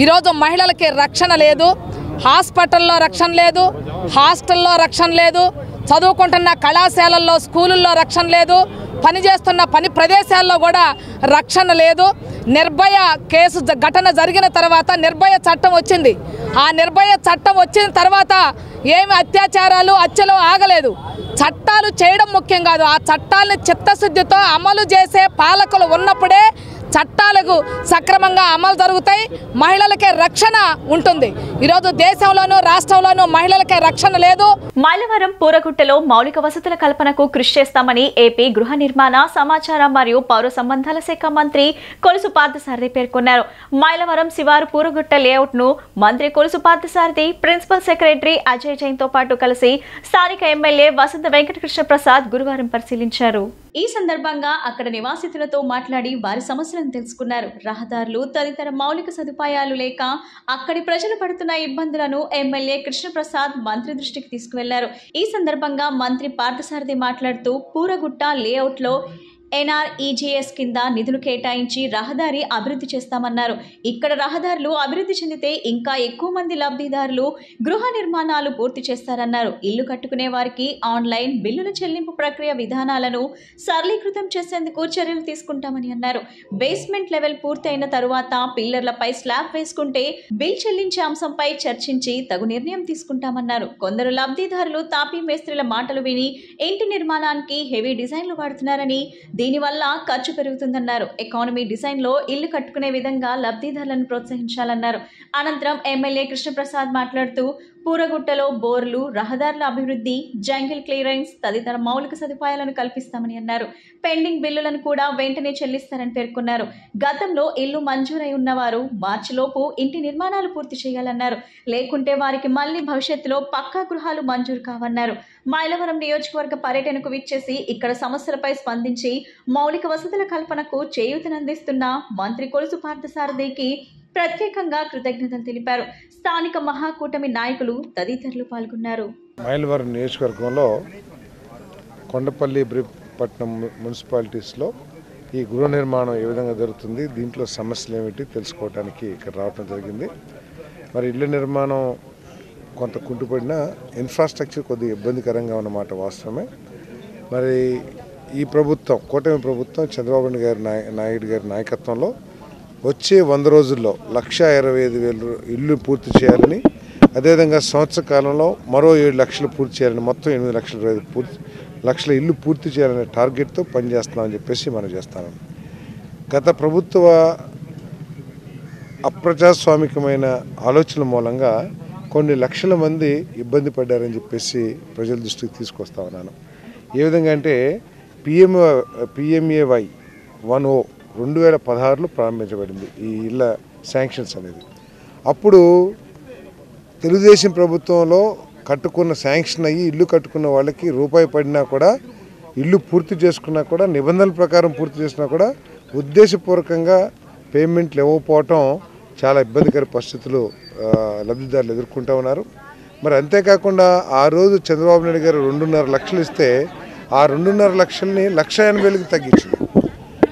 ఈరోజు మహిళలకి రక్షణ లేదు, హాస్పిటల్లో రక్షణ లేదు, హాస్టల్లో రక్షణ లేదు, చదువుకుంటున్న కళాశాలల్లో, స్కూళ్ళల్లో రక్షణ లేదు, పనిచేస్తున్న పని ప్రదేశాల్లో కూడా రక్షణ లేదు. నిర్భయ కేసు ఘటన జరిగిన తర్వాత నిర్భయ చట్టం వచ్చింది. ఆ నిర్భయ చట్టం వచ్చిన తర్వాత ఏమి అత్యాచారాలు, హత్యలు ఆగలేదు. చట్టాలు చేయడం ముఖ్యం కాదు, ఆ చట్టాలను చిత్తశుద్ధితో అమలు చేసే పాలకులు ఉన్నప్పుడే చట్టాలకు సక్రమంగా అమలు జరుగుతాయి, మహిళలకే రక్షణ ఉంటుంది. ఈరోజు దేశంలోనూ రాష్ట్రంలోనూ మహిళలకే రక్షణ లేదు. మైలవరం పూరగుట్టలో మౌలిక వసతుల కల్పనకు కృషి చేస్తామని ఏపీ గృహ నిర్మాణ, సమాచార మరియు పౌర సంబంధాల శాఖ మంత్రి కొలుసు పార్థసారథి పేర్కొన్నారు. మైలవరం శివారు పూరగుట్ట లేఅవుట్ ను మంత్రి కొలుసు పార్థసారథి, ప్రిన్సిపల్ సెక్రటరీ అజయ్ జైన్ తో పాటు కలిసి స్థానిక ఎమ్మెల్యే వసంత వెంకటకృష్ణ ప్రసాద్ గురువారం పరిశీలించారు. ఈ సందర్భంగా అక్కడ నివాసితులతో మాట్లాడి వారి సమస్యలను తెలుసుకున్నారు. రహదారులు తదితర మౌలిక సదుపాయాలు లేక అక్కడి ప్రజలు పడుతున్న ఇబ్బందులను ఎమ్మెల్యే కృష్ణప్రసాద్ మంత్రి దృష్టికి తీసుకువెళ్లారు. ఈ సందర్భంగా మంత్రి పార్థసారథి మాట్లాడుతూ పూరగుట్ట లేఅవుట్ లో NREGS కింద నిధులు కేటాయించి రహదారి అభివృద్ధి చేస్తామన్నారు. ఇక్కడ రహదారులు అభివృద్ధి చెందితే ఇంకా ఎక్కువ మంది లబ్ధిదారులు గృహ నిర్మాణాలు పూర్తి చేస్తారన్నారు. ఇల్లు కట్టుకునే వారికి ఆన్లైన్ బిల్లుల చెల్లింపు ప్రక్రియ విధానాలను సరళీకృతం చేసేందుకు చర్యలు తీసుకుంటామని అన్నారు. బేస్మెంట్ లెవెల్ పూర్తయిన తరువాత పిల్లర్లపై స్లాబ్ వేసుకుంటే బిల్ చెల్లించే అంశంపై చర్చించి తగు నిర్ణయం తీసుకుంటామన్నారు. కొందరు లబ్ధిదారులు తాపీ మేస్త్రీల మాటలు విని ఇంటి నిర్మాణానికి హెవీ డిజైన్లు వాడుతున్నారని, దీనివల్ల ఖర్చు పెరుగుతుందన్నారు. ఎకానమీ డిజైన్ లో ఇల్లు కట్టుకునే విధంగా లబ్ధిదారులను ప్రోత్సహించాలన్నారు. అనంతరం ఎమ్మెల్యే కృష్ణప్రసాద్ మాట్లాడుతూ పూరగుట్టలో బోర్లు, రహదారుల అభివృద్ధి, జంగిల్ క్లియరెన్స్ తదితర మౌలిక సదుపాయాలను కల్పిస్తామని అన్నారు. పెండింగ్ బిల్లులను కూడా వెంటనే చెల్లిస్తారని పేర్కొన్నారు. గతంలో ఇల్లు మంజూరై ఉన్నవారు మార్చిలోపు ఇంటి నిర్మాణాలు పూర్తి చేయాలన్నారు. లేకుంటే వారికి మళ్లీ భవిష్యత్తులో పక్కా గృహాలు మంజూరు కావన్నారు. మైలవరం నియోజకవర్గ పర్యటనకు విచ్చేసి ఇక్కడ సమస్యలపై స్పందించి మౌలిక వసతుల కల్పనకు చేయూతనందిస్తున్న మంత్రి కొలుసు పార్థసారథికి ప్రత్యేకంగా కృతజ్ఞతలు తెలిపారు. స్థానిక మహాకూటమి నాయకులు తదితరులు పాల్గొన్నారు. మైలవరం నియోజకవర్గంలో కొండపల్లి, బ్రిపట్నం మున్సిపాలిటీస్లో ఈ గృహ నిర్మాణం ఏ విధంగా జరుగుతుంది, దీంట్లో సమస్యలు ఏమిటి తెలుసుకోవడానికి ఇక్కడ రావడం జరిగింది. మరి ఇళ్ల నిర్మాణం కొంత కుంటుపడిన, ఇన్ఫ్రాస్ట్రక్చర్ కొద్దిగా ఇబ్బందికరంగా ఉన్నమాట వాస్తవమే. మరి ఈ ప్రభుత్వం, కూటమి ప్రభుత్వం, చంద్రబాబు నాయుడు గారి నాయకత్వంలో వచ్చే 100 రోజుల్లో 1,25,000 ఇల్లు పూర్తి చేయాలని, అదేవిధంగా సంవత్సర కాలంలో మరో 7 లక్షలు పూర్తి చేయాలని, మొత్తం 8 లక్షల ఇల్లు పూర్తి చేయాలనే టార్గెట్తో పనిచేస్తున్నామని చెప్పేసి మనం చేస్తాను. గత ప్రభుత్వ అప్రజాస్వామికమైన ఆలోచనల మూలంగా కొన్ని లక్షల మంది ఇబ్బంది పడ్డారని చెప్పేసి ప్రజల దృష్టికి తీసుకొస్తా ఉన్నాను. ఏ విధంగా అంటే PMAY 10 2016లో ప్రారంభించబడింది ఈ ఇళ్ళ శాంక్షన్స్ అనేది. అప్పుడు తెలుగుదేశం ప్రభుత్వంలో కట్టుకున్న శాంక్షన్ అయ్యి ఇల్లు కట్టుకున్న వాళ్ళకి రూపాయి పడినా కూడా, ఇల్లు పూర్తి చేసుకున్నా కూడా, నిబంధనల ప్రకారం పూర్తి చేసినా కూడా ఉద్దేశపూర్వకంగా పేమెంట్లు ఇవ్వకపోవటం చాలా ఇబ్బందికర పరిస్థితులు లబ్ధిదారులు ఎదుర్కొంటూ ఉన్నారు. మరి అంతేకాకుండా ఆ రోజు చంద్రబాబు నాయుడు గారు 2.5 లక్షలు ఇస్తే ఆ 2.5 లక్షల్ని 1,80,000కి తగ్గించింది.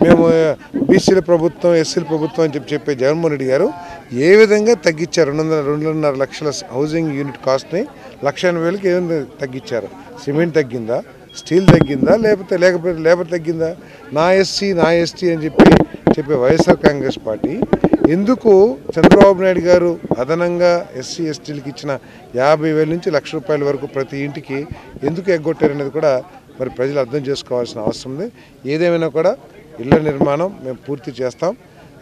మేము బీసీల ప్రభుత్వం, ఎస్సీల ప్రభుత్వం అని చెప్పే జగన్మోహన్ రెడ్డి గారు ఏ విధంగా తగ్గించారు? 2.5 లక్షల హౌసింగ్ యూనిట్ కాస్ట్ని 1,80,000కి ఏమైనా తగ్గించారు? సిమెంట్ తగ్గిందా, స్టీల్ తగ్గిందా, లేకపోతే లేబర్ తగ్గిందా? నా ఎస్టీ అని చెప్పే వైఎస్ఆర్ కాంగ్రెస్ పార్టీ ఎందుకు చంద్రబాబు నాయుడు గారు అదనంగా ఎస్సీ ఎస్టీలకు ఇచ్చిన 50,000 నుంచి ₹1,00,000 వరకు ప్రతి ఇంటికి ఎందుకు ఎగ్గొట్టారనేది కూడా మరి ప్రజలు అర్థం చేసుకోవాల్సిన అవసరం ఉంది. ఏదేమైనా కూడా ఇళ్ల నిర్మాణం మేము పూర్తి చేస్తాం.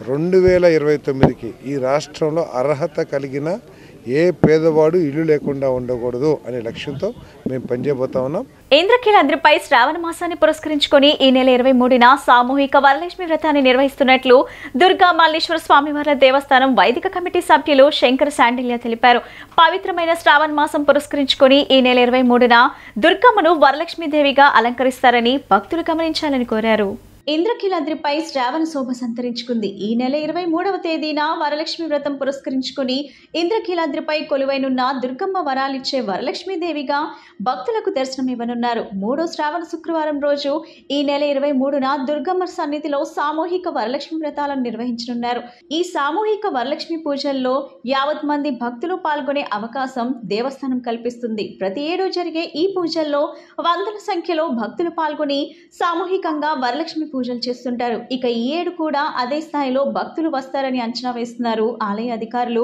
2029కి ఈ రాష్ట్రంలో అర్హత కలిగిన ఏ పేదవాడు ఇల్లు లేకుండా ఉండకూడదు అనే లక్ష్యంతో మేము పనిచేయబోతా ఉన్నాం. ఇంద్రకీలాద్రిపై శ్రావణ మాసాన్ని పురస్కరించుకొని ఈ నెల 23న సామూహిక వరలక్ష్మి వ్రతాన్ని నిర్వహిస్తున్నట్లు దుర్గా మల్లేశ్వర స్వామివారి దేవస్థానం వైదిక కమిటీ సభ్యులు శంకర్ శాండిల్య తెలిపారు. పవిత్రమైన శ్రావణ మాసం పురస్కరించుకొని ఈ నెల 23న దుర్గమ్మను వరలక్ష్మీదేవిగా అలంకరిస్తారని భక్తులు గమనించాలని కోరారు. ఇంద్రకీలాద్రిపై శ్రావణ శోభ సంతరించుకుంది. ఈ నెల 23వ తేదీన వరలక్ష్మి వ్రతం పురస్కరించుకుని ఇంద్రకీలాద్రిపై కొలువైనున్న దుర్గమ్మ వరాలిచ్చే వరలక్ష్మీదేవిగా భక్తులకు దర్శనమివ్వనున్నారు. 3వ శ్రావణ శుక్రవారం రోజు ఈ నెల 23న దుర్గమ్మ సన్నిధిలో సామూహిక వరలక్ష్మి వ్రతాలను నిర్వహించనున్నారు. ఈ సామూహిక వరలక్ష్మి పూజల్లో యావత్ మంది భక్తులు పాల్గొనే అవకాశం దేవస్థానం కల్పిస్తుంది. ప్రతి ఏడు జరిగే ఈ పూజల్లో వందల సంఖ్యలో భక్తులు పాల్గొని సామూహికంగా వరలక్ష్మి పూజలు చేస్తుంటారు. ఇక ఈ ఏడు కూడా అదే స్థాయిలో భక్తులు వస్తారని అంచనా వేస్తున్నారు ఆలయ అధికారులు.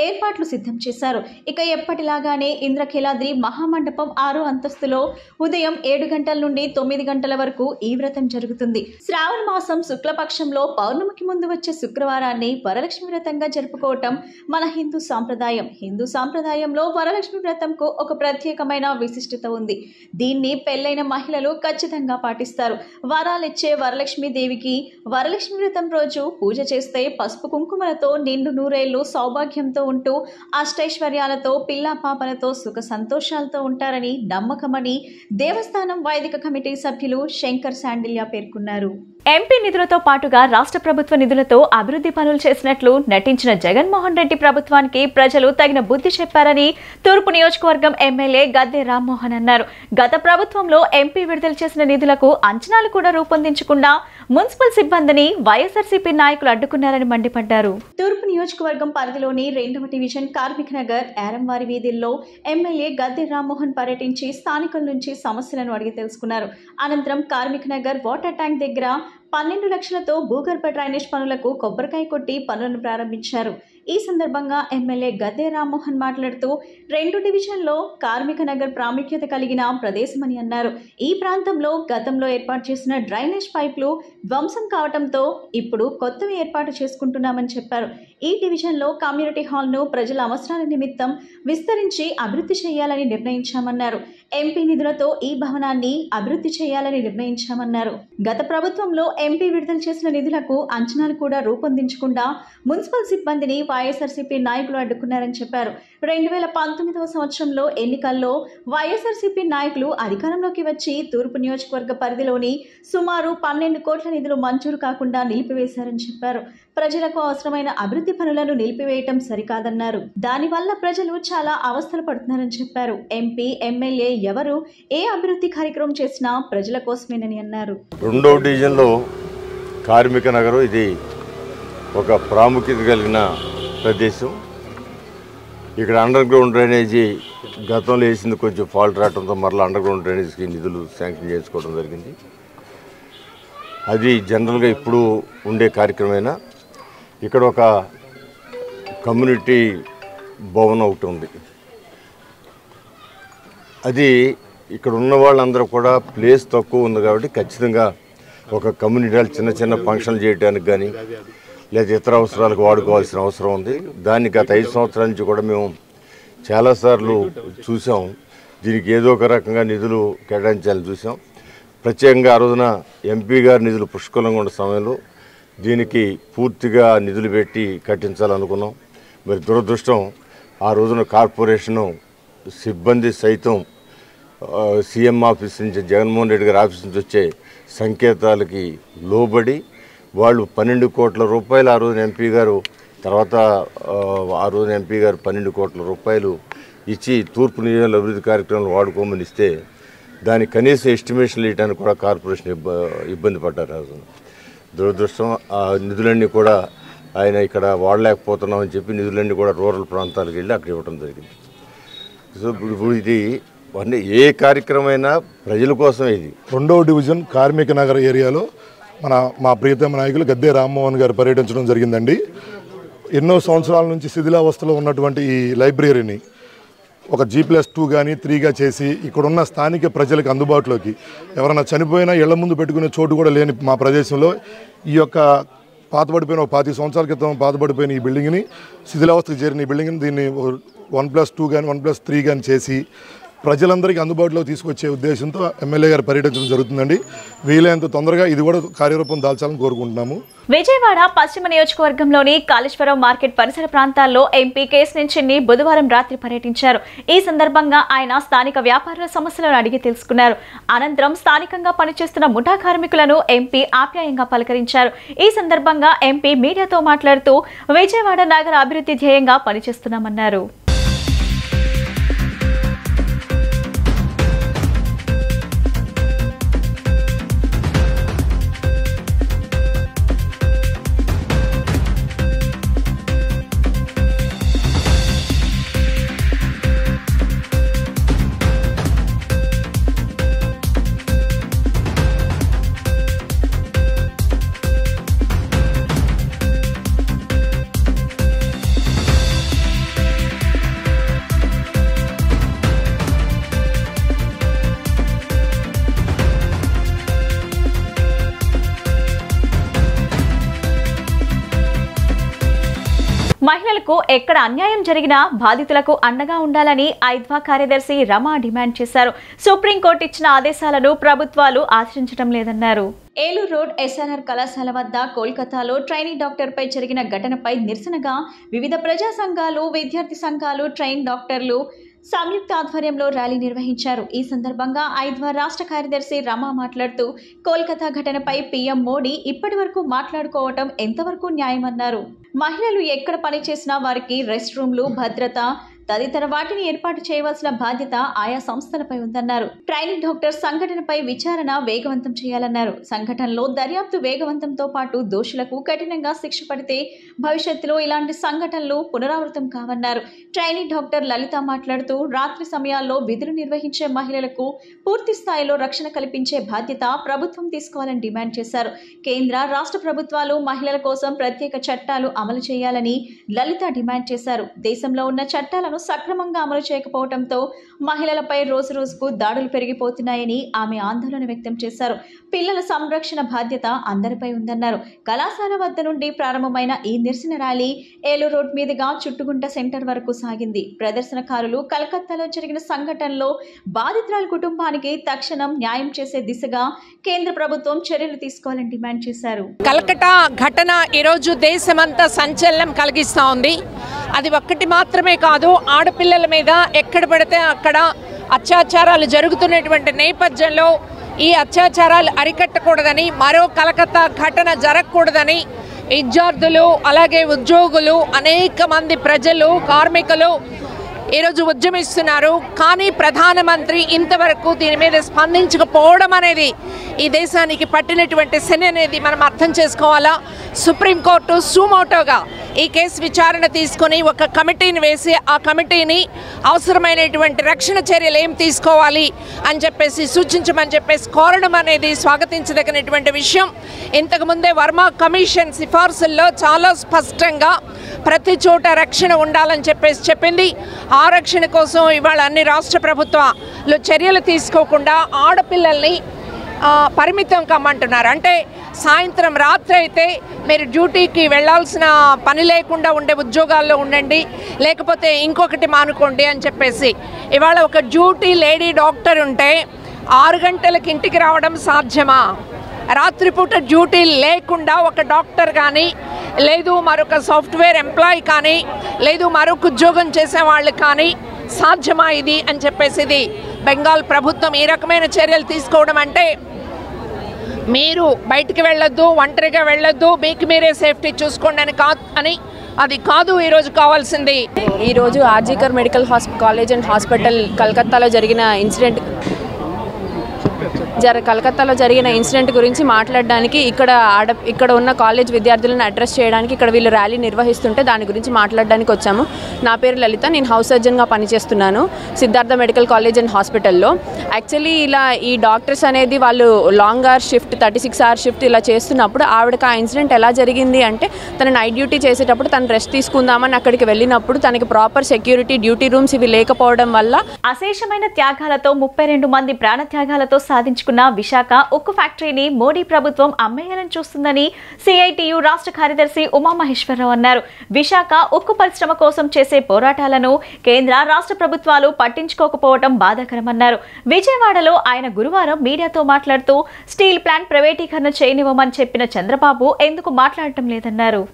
ఏర్పాట్లు సిద్ధం చేశారు. ఇక ఎప్పటిలాగానే ఇంద్రకీలాద్రి మహామండపం 6వ అంతస్తులో ఉదయం 7 గంటల నుండి 9 గంటల వరకు ఈ వ్రతం జరుగుతుంది. శ్రావణ మాసం శుక్లపక్షంలో పౌర్ణమికి ముందు వచ్చే శుక్రవారాన్ని వరలక్ష్మి వ్రతంగా జరుపుకోవటం మన హిందూ సాంప్రదాయం. హిందూ సాంప్రదాయంలో వరలక్ష్మి వ్రతంకు ఒక ప్రత్యేకమైన విశిష్టత ఉంది. దీన్ని పెళ్లైన మహిళలు ఖచ్చితంగా పాటిస్తారు. వరాలిచ్చే వరలక్ష్మీదేవికి వరలక్ష్మి వ్రతం రోజు పూజ చేస్తే పసుపు కుంకుమలతో నిండు నూరేళ్లు సౌభాగ్యంతో ఉంటూ అష్టైశ్వర్యాలతో పిల్లా పాపలతో సుఖ సంతోషాలతో ఉంటారని నమ్మకమని దేవస్థానం వైదిక కమిటీ సభ్యులు శంకర్ శాండిల్య పేర్కొన్నారు. ఎంపీ నిధులతో పాటుగా రాష్ట్ర ప్రభుత్వ నిధులతో అభివృద్ధి పనులు చేసినట్లు నటించిన జగన్మోహన్ రెడ్డి ప్రభుత్వానికి ప్రజలు తగిన బుద్ధి చెప్పారని తూర్పు నియోజకవర్గం ఎమ్మెల్యే గద్దె రామ్మోహన్ అన్నారు. గత ప్రభుత్వంలో ఎంపీ విడుదల చేసిన నిధులకు అంచనాలు కూడా రూపొందించకుండా మున్సిపల్ సిబ్బందిని వైఎస్ఆర్సీపీ నాయకులు అడ్డుకున్నారని మండిపడ్డారు. తూర్పు నియోజకవర్గం పరిధిలోని 2వ డివిజన్ కార్మిక్ నగర్ ఏరంవారి వీధుల్లో ఎమ్మెల్యే గద్దె రామ్మోహన్ పర్యటించి స్థానికుల నుంచి సమస్యలను అడిగి తెలుసుకున్నారు. అనంతరం కార్మిక్ నగర్ వాటర్ ట్యాంక్ దగ్గర 12 లక్షలతో భూగర్భ డ్రైనేజ్ పనులకు కొబ్బరికాయ కొట్టి పనులను ప్రారంభించారు. ఈ సందర్భంగా ఎమ్మెల్యే గద్దె రామ్మోహన్ మాట్లాడుతూ 2 డివిజన్లో కార్మిక నగర్ ప్రాముఖ్యత కలిగిన ప్రదేశమని అన్నారు. ఈ ప్రాంతంలో గతంలో ఏర్పాటు చేసిన డ్రైనేజ్ పైపులు ధ్వంసం కావడంతో ఇప్పుడు కొత్తవి ఏర్పాటు చేసుకుంటున్నామని చెప్పారు. ఈ డివిజన్లో కమ్యూనిటీ హాల్ను ప్రజల అవసరాల నిమిత్తం విస్తరించి అభివృద్ధి చేయాలని నిర్ణయించామన్నారు. ఎంపీ నిధులతో ఈ భవనాన్ని అభివృద్ధి చేయాలని నిర్ణయించామన్నారు. గత ప్రభుత్వంలో ఎంపీ విడుదల చేసిన నిధులకు అంచనాలు కూడా రూపొందించకుండా మున్సిపల్ సిబ్బందిని వైఎస్ఆర్సీపీ నాయకులు అడ్డుకున్నారని చెప్పారు. 2019వ సంవత్సరంలో ఎన్నికల్లో వైఎస్ఆర్సీపీ నాయకులు అధికారంలోకి వచ్చి తూర్పు నియోజకవర్గ పరిధిలోని సుమారు 12 కోట్ల నిధులు మంజూరు కాకుండా నిలిపివేశారని చెప్పారు. ప్రజలకు అవసరమైన అభివృద్ధి పనులను నిలిపివేయటం సరికాదన్నారు. దానివల్ల ప్రజలు చాలా అవస్థలు పడుతున్నారని చెప్పారు. ఎంపీ ఎమ్మెల్యే ఎవరు ఏ అభివృద్ధి కార్యక్రమం చేసినా ప్రజల కోసమేనని అన్నారు. 2వ డివిజన్లో కార్మిక నగరం ఇది ఒక ప్రాముఖ్యత కలిగిన ప్రదేశం. ఇక్కడ అండర్ గ్రౌండ్ డ్రైనేజీ గతంలో వేసింది కొంచెం ఫాల్ట్ రావడంతో మరలా అండర్ గ్రౌండ్ డ్రైనేజీకి నిధులు శాంక్షన్ చేసుకోవడం జరిగింది. అది జనరల్గా ఇప్పుడు ఉండే కార్యక్రమేనా. ఇక్కడ ఒక కమ్యూనిటీ భవనం ఒకటి ఉంది. అది ఇక్కడ ఉన్న వాళ్ళందరూ కూడా ప్లేస్ తక్కువ ఉంది కాబట్టి ఖచ్చితంగా ఒక కమ్యూనిటీ చిన్న చిన్న ఫంక్షన్లు చేయడానికి కానీ లేదా ఇతర అవసరాలకు వాడుకోవాల్సిన అవసరం ఉంది. దాన్ని గత 5 సంవత్సరాల నుంచి కూడా మేము చాలాసార్లు చూసాం. దీనికి ఏదో ఒక రకంగా నిధులు కేటాయించాలని చూసాం. ప్రత్యేకంగా ఆ రోజున ఎంపీ గారి నిధులు పుష్కలంగా ఉన్న సమయంలో దీనికి పూర్తిగా నిధులు పెట్టి కట్టించాలనుకున్నాం. మరి దురదృష్టం ఆ రోజున కార్పొరేషను సిబ్బంది సైతం సీఎం ఆఫీస్ నుంచి జగన్మోహన్ రెడ్డి గారి ఆఫీస్ నుంచి వచ్చే సంకేతాలకి లోబడి వాళ్ళు 12 కోట్ల రూపాయలు ఆ రోజున ఎంపీ గారు, తర్వాత ఆ రోజున ఎంపీ గారు 12 కోట్ల రూపాయలు ఇచ్చి తూర్పు నియోజకవర్గ అభివృద్ధి కార్యక్రమాలు వాడుకోమని ఇస్తే దాని కనీస ఎస్టిమేషన్లు ఇవ్వడానికి కూడా కార్పొరేషన్ ఇబ్బంది పడ్డారు. ఆ రోజున దురదృష్టం ఆ నిధులన్నీ కూడా ఆయన ఇక్కడ వాడలేకపోతున్నామని చెప్పి నిధులన్నీ కూడా రూరల్ ప్రాంతాలకు వెళ్ళి అక్కడ ఇవ్వడం జరిగింది. సో ఇప్పుడు ఇది ఏ కార్యక్రమమైనా ప్రజల కోసం. ఇది 2వ డివిజన్ కార్మిక నగర్ ఏరియాలో మా ప్రియతమ నాయకులు గద్దె రామ్మోహన్ గారు పర్యటించడం జరిగిందండి. ఎన్నో సంవత్సరాల నుంచి శిథిలావస్థలో ఉన్నటువంటి ఈ లైబ్రరీని ఒక G+2 కానీ 3గా చేసి ఇక్కడున్న స్థానిక ప్రజలకు అందుబాటులోకి, ఎవరైనా చనిపోయినా ఇళ్ల ముందు పెట్టుకునే చోటు కూడా లేని మా ప్రదేశంలో ఈ యొక్క పాతబడిపోయిన 25 సంవత్సరాల క్రితం పాతబడిపోయిన ఈ బిల్డింగ్ని, శిథిలావస్థకు చేరిన ఈ బిల్డింగ్ని దీన్ని 1+2 కానీ 1+3 కానీ చేసి ప్రజలందరికీ అందుబాటులో తీసుకొచ్చే ఉద్దేశంతో ఎమ్మెల్యే గారు పర్యటించడం జరుగుతుందండి. వీలైనంత తొందరగా ఇది కూడా కార్యరూపం దాల్చాలని కోరుకుంటున్నాము. విజయవాడ పశ్చిమ నియోజకవర్గంలోని కాళేశ్వరం మార్కెట్ పరిసర ప్రాంతాల్లో ఎంపీ కేశినేని చిన్ని బుధవారం రాత్రి పర్యటించారు. ఈ సందర్భంగా ఆయన స్థానిక వ్యాపారుల సమస్యలను అడిగి తెలుసుకున్నారు. అనంతరం స్థానికంగా పనిచేస్తున్న ముఠా కార్మికులను ఎంపీ ఆప్యాయంగా పలకరించారు. ఈ సందర్భంగా ఎంపీ మీడియాతో మాట్లాడుతూ విజయవాడ నగర అభివృద్ధి ధ్యేయంగా పనిచేస్తున్నామన్నారు. మహిళలకు ఎక్కడ అన్యాయం జరిగినా బాధితులకు అండగా ఉండాలని ఐద్వా కార్యదర్శి రమా డిమాండ్ చేశారు. సుప్రీంకోర్టు ఇచ్చిన ఆదేశాలను ప్రభుత్వాలు ఆచరించడం లేదన్నారు. ఏలూరు రోడ్ SRR కళాశాల వద్ద కోల్కతాలో ట్రైనీ డాక్టర్పై జరిగిన ఘటనపై నిరసనగా వివిధ ప్రజా సంఘాలు, విద్యార్థి సంఘాలు, ట్రైన్ డాక్టర్లు సంయుక్త ఆధ్వర్యంలో ర్యాలీ నిర్వహించారు. ఈ సందర్భంగా ఐద్వా రాష్ట్ర కార్యదర్శి రమా మాట్లాడుతూ కోల్కతా ఘటనపై పీఎం మోడీ ఇప్పటి వరకు మాట్లాడుకోవటం ఎంతవరకు న్యాయమన్నారు. మహిళలు ఎక్కడ పనిచేసినా వారికి రెస్ట్ రూమ్లు, భద్రత తదితర వాటిని ఏర్పాటు చేయవలసిన బాధ్యత ఆయా సంస్థలపై ఉందన్నారు. ట్రైనింగ్ డాక్టర్ సంఘటనపై విచారణ వేగవంతం చేయాలన్నారు. సంఘటనలో దర్యాప్తు వేగవంతంతో పాటు దోషులకు కఠినంగా శిక్ష పడితే భవిష్యత్తులో ఇలాంటి సంఘటనలు పునరావృతం కావన్నారు. ట్రైనింగ్ డాక్టర్ లలిత మాట్లాడుతూ రాత్రి సమయాల్లో విధులు నిర్వహించే మహిళలకు పూర్తి స్థాయిలో రక్షణ కల్పించే బాధ్యత ప్రభుత్వం తీసుకోవాలని డిమాండ్ చేశారు. కేంద్ర, రాష్ట్ర ప్రభుత్వాలు మహిళల కోసం ప్రత్యేక చట్టాలు అమలు చేయాలని లలిత డిమాండ్ చేశారు. దేశంలో ఉన్న చట్టాలను సక్రమంగా అమలు చేయకపోవడంతో మహిళలపై రోజు రోజుకు దాడులు పెరిగిపోతున్నాయని ఆమె ఆందోళన వ్యక్తం చేశారు. పిల్లల సంరక్షణ బాధ్యత అందరిపై ఉందన్నారు. కళాశాల వద్ద నుండి ప్రారంభమైన ఈ నిరసన ర్యాలీ ఏలూరు రోడ్ మీదుగా చుట్టుగుంట సెంటర్ వరకు సాగింది. ప్రదర్శనకారులు కలకత్తాలో జరిగిన సంఘటనలో బాధితురాల కుటుంబానికి తక్షణం న్యాయం చేసే దిశగా కేంద్ర ప్రభుత్వం చర్యలు తీసుకోవాలని డిమాండ్ చేశారు. కలకత్తా ఘటన ఈరోజు దేశమంతా సంచలనం కలిగిస్తూ ఉంది. అది ఒక్కటి మాత్రమే కాదు, ఆడపిల్లల మీద ఎక్కడ పడితే అక్కడ అత్యాచారాలు జరుగుతున్నటువంటి నేపథ్యంలో ఈ అత్యాచారాలు అరికట్టకూడదని, మరో కలకత్తా ఘటన జరగకూడదని విద్యార్థులు, అలాగే ఉద్యోగులు, అనేక మంది ప్రజలు, కార్మికులు ఈరోజు ఉద్యమిస్తున్నారు. కానీ ప్రధానమంత్రి ఇంతవరకు దీని మీద స్పందించకపోవడం అనేది ఈ దేశానికి పట్టినటువంటి శని అనేది మనం అర్థం చేసుకోవాలా. సుప్రీంకోర్టు సుమోటోగా ఈ కేసు విచారణ తీసుకొని ఒక కమిటీని వేసి ఆ కమిటీని అవసరమైనటువంటి రక్షణ చర్యలు ఏం తీసుకోవాలి అని చెప్పేసి సూచించమని చెప్పేసి కోరడం అనేది స్వాగతించదగినటువంటి విషయం. ఇంతకుముందే వర్మ కమిషన్ సిఫార్సుల్లో చాలా స్పష్టంగా ప్రతి చోట రక్షణ ఉండాలని చెప్పేసి చెప్పింది. ఆ రక్షణ కోసం ఇవాళ అన్ని రాష్ట్ర ప్రభుత్వాలు చర్యలు తీసుకోకుండా ఆడపిల్లల్ని పరిమితం కమ్మంటున్నారు. అంటే సాయంత్రం రాత్రి అయితే మీరు డ్యూటీకి వెళ్ళాల్సిన పని లేకుండా ఉండే ఉద్యోగాల్లో ఉండండి, లేకపోతే ఇంకొకటి మానుకోండి అని చెప్పేసి. ఇవాళ ఒక డ్యూటీ లేడీ డాక్టర్ ఉంటే 6 గంటలకు ఇంటికి రావడం సాధ్యమా? రాత్రిపూట డ్యూటీ లేకుండా ఒక డాక్టర్ కానీ, లేదు మరొక సాఫ్ట్వేర్ ఎంప్లాయీ కానీ, లేదు మరొక ఉద్యోగం చేసేవాళ్ళు కానీ సాధ్యమా ఇది అని చెప్పేసి ఇది బెంగాల్ ప్రభుత్వం ఈ రకమైన చర్యలు తీసుకోవడం అంటే మీరు బయటికి వెళ్ళొద్దు, ఒంటరిగా వెళ్ళొద్దు, మీకు మీరే సేఫ్టీ చూసుకోండి అని అది కాదు ఈరోజు కావాల్సింది. ఈరోజు RG Kar medical college and hospital కలకత్తాలో జరిగిన ఇన్సిడెంట్ గురించి మాట్లాడడానికి ఇక్కడ ఉన్న కాలేజ్ విద్యార్థులను అడ్రస్ చేయడానికి ఇక్కడ వీళ్ళు ర్యాలీ నిర్వహిస్తుంటే దాని గురించి మాట్లాడడానికి వచ్చాము. నా పేరు లలిత, నేను హౌస్ సర్జన్గా పనిచేస్తున్నాను సిద్ధార్థ మెడికల్ కాలేజ్ అండ్ హాస్పిటల్లో. యాక్చువల్లీ ఇలా ఈ డాక్టర్స్ అనేది వాళ్ళు long hour shift 36 hour shift ఇలా చేస్తున్నప్పుడు ఆవిడకి ఆ ఇన్సిడెంట్ ఎలా జరిగింది అంటే తన నైట్ డ్యూటీ చేసేటప్పుడు తను రెస్ట్ తీసుకుందామని అక్కడికి వెళ్ళినప్పుడు తనకి ప్రాపర్ సెక్యూరిటీ డ్యూటీ రూమ్స్ ఇవి లేకపోవడం వల్ల అశేషమైన త్యాగాలతో 32 మంది ప్రాణత్యాగాలతో సాధించుకున్న విశాఖ ఉక్కు ఫ్యాక్టరీని మోడీ ప్రభుత్వం అమ్మేయాలని చూస్తుందని సిఐటియు రాష్ట్ర కార్యదర్శి ఉమామహేశ్వరరావు అన్నారు. విశాఖ ఉక్కు పరిశ్రమ కోసం చేసే పోరాటాలను కేంద్ర రాష్ట్ర ప్రభుత్వాలు పట్టించుకోకపోవడం బాధాకరమన్నారు. విజయవాడలో ఆయన గురువారం మీడియాతో మాట్లాడుతూ స్టీల్ ప్లాంట్ ప్రైవేటీకరణ చేయనివ్వమని చెప్పిన చంద్రబాబు ఎందుకు మాట్లాడటం లేదన్నారు.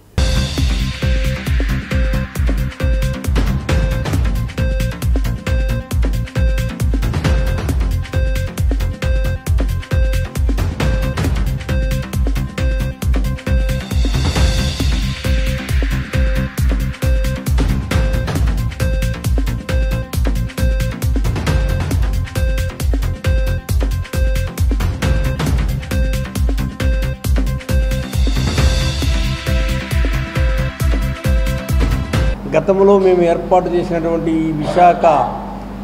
గతంలో మేము ఏర్పాటు చేసినటువంటి ఈ విశాఖ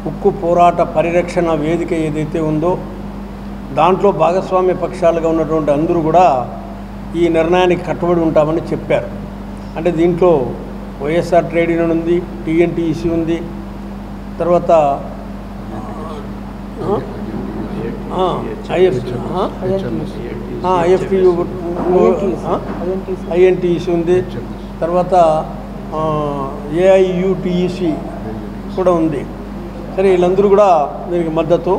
ఉక్కు పోరాట పరిరక్షణ వేదిక ఏదైతే ఉందో దాంట్లో భాగస్వామ్య పక్షాలుగా ఉన్నటువంటి అందరూ కూడా ఈ నిర్ణయానికి కట్టుబడి ఉంటామని చెప్పారు. అంటే దీంట్లో వైఎస్ఆర్ ట్రేడ్ యూనియన్ ఉంది, టీఎన్టీఈసీ ఉంది, తర్వాత ఐఎన్టీఈసీ ఉంది, తర్వాత ఏఐయుటిఈసి కూడా ఉంది. సరే, వీళ్ళందరూ కూడా దీనికి మద్దతు.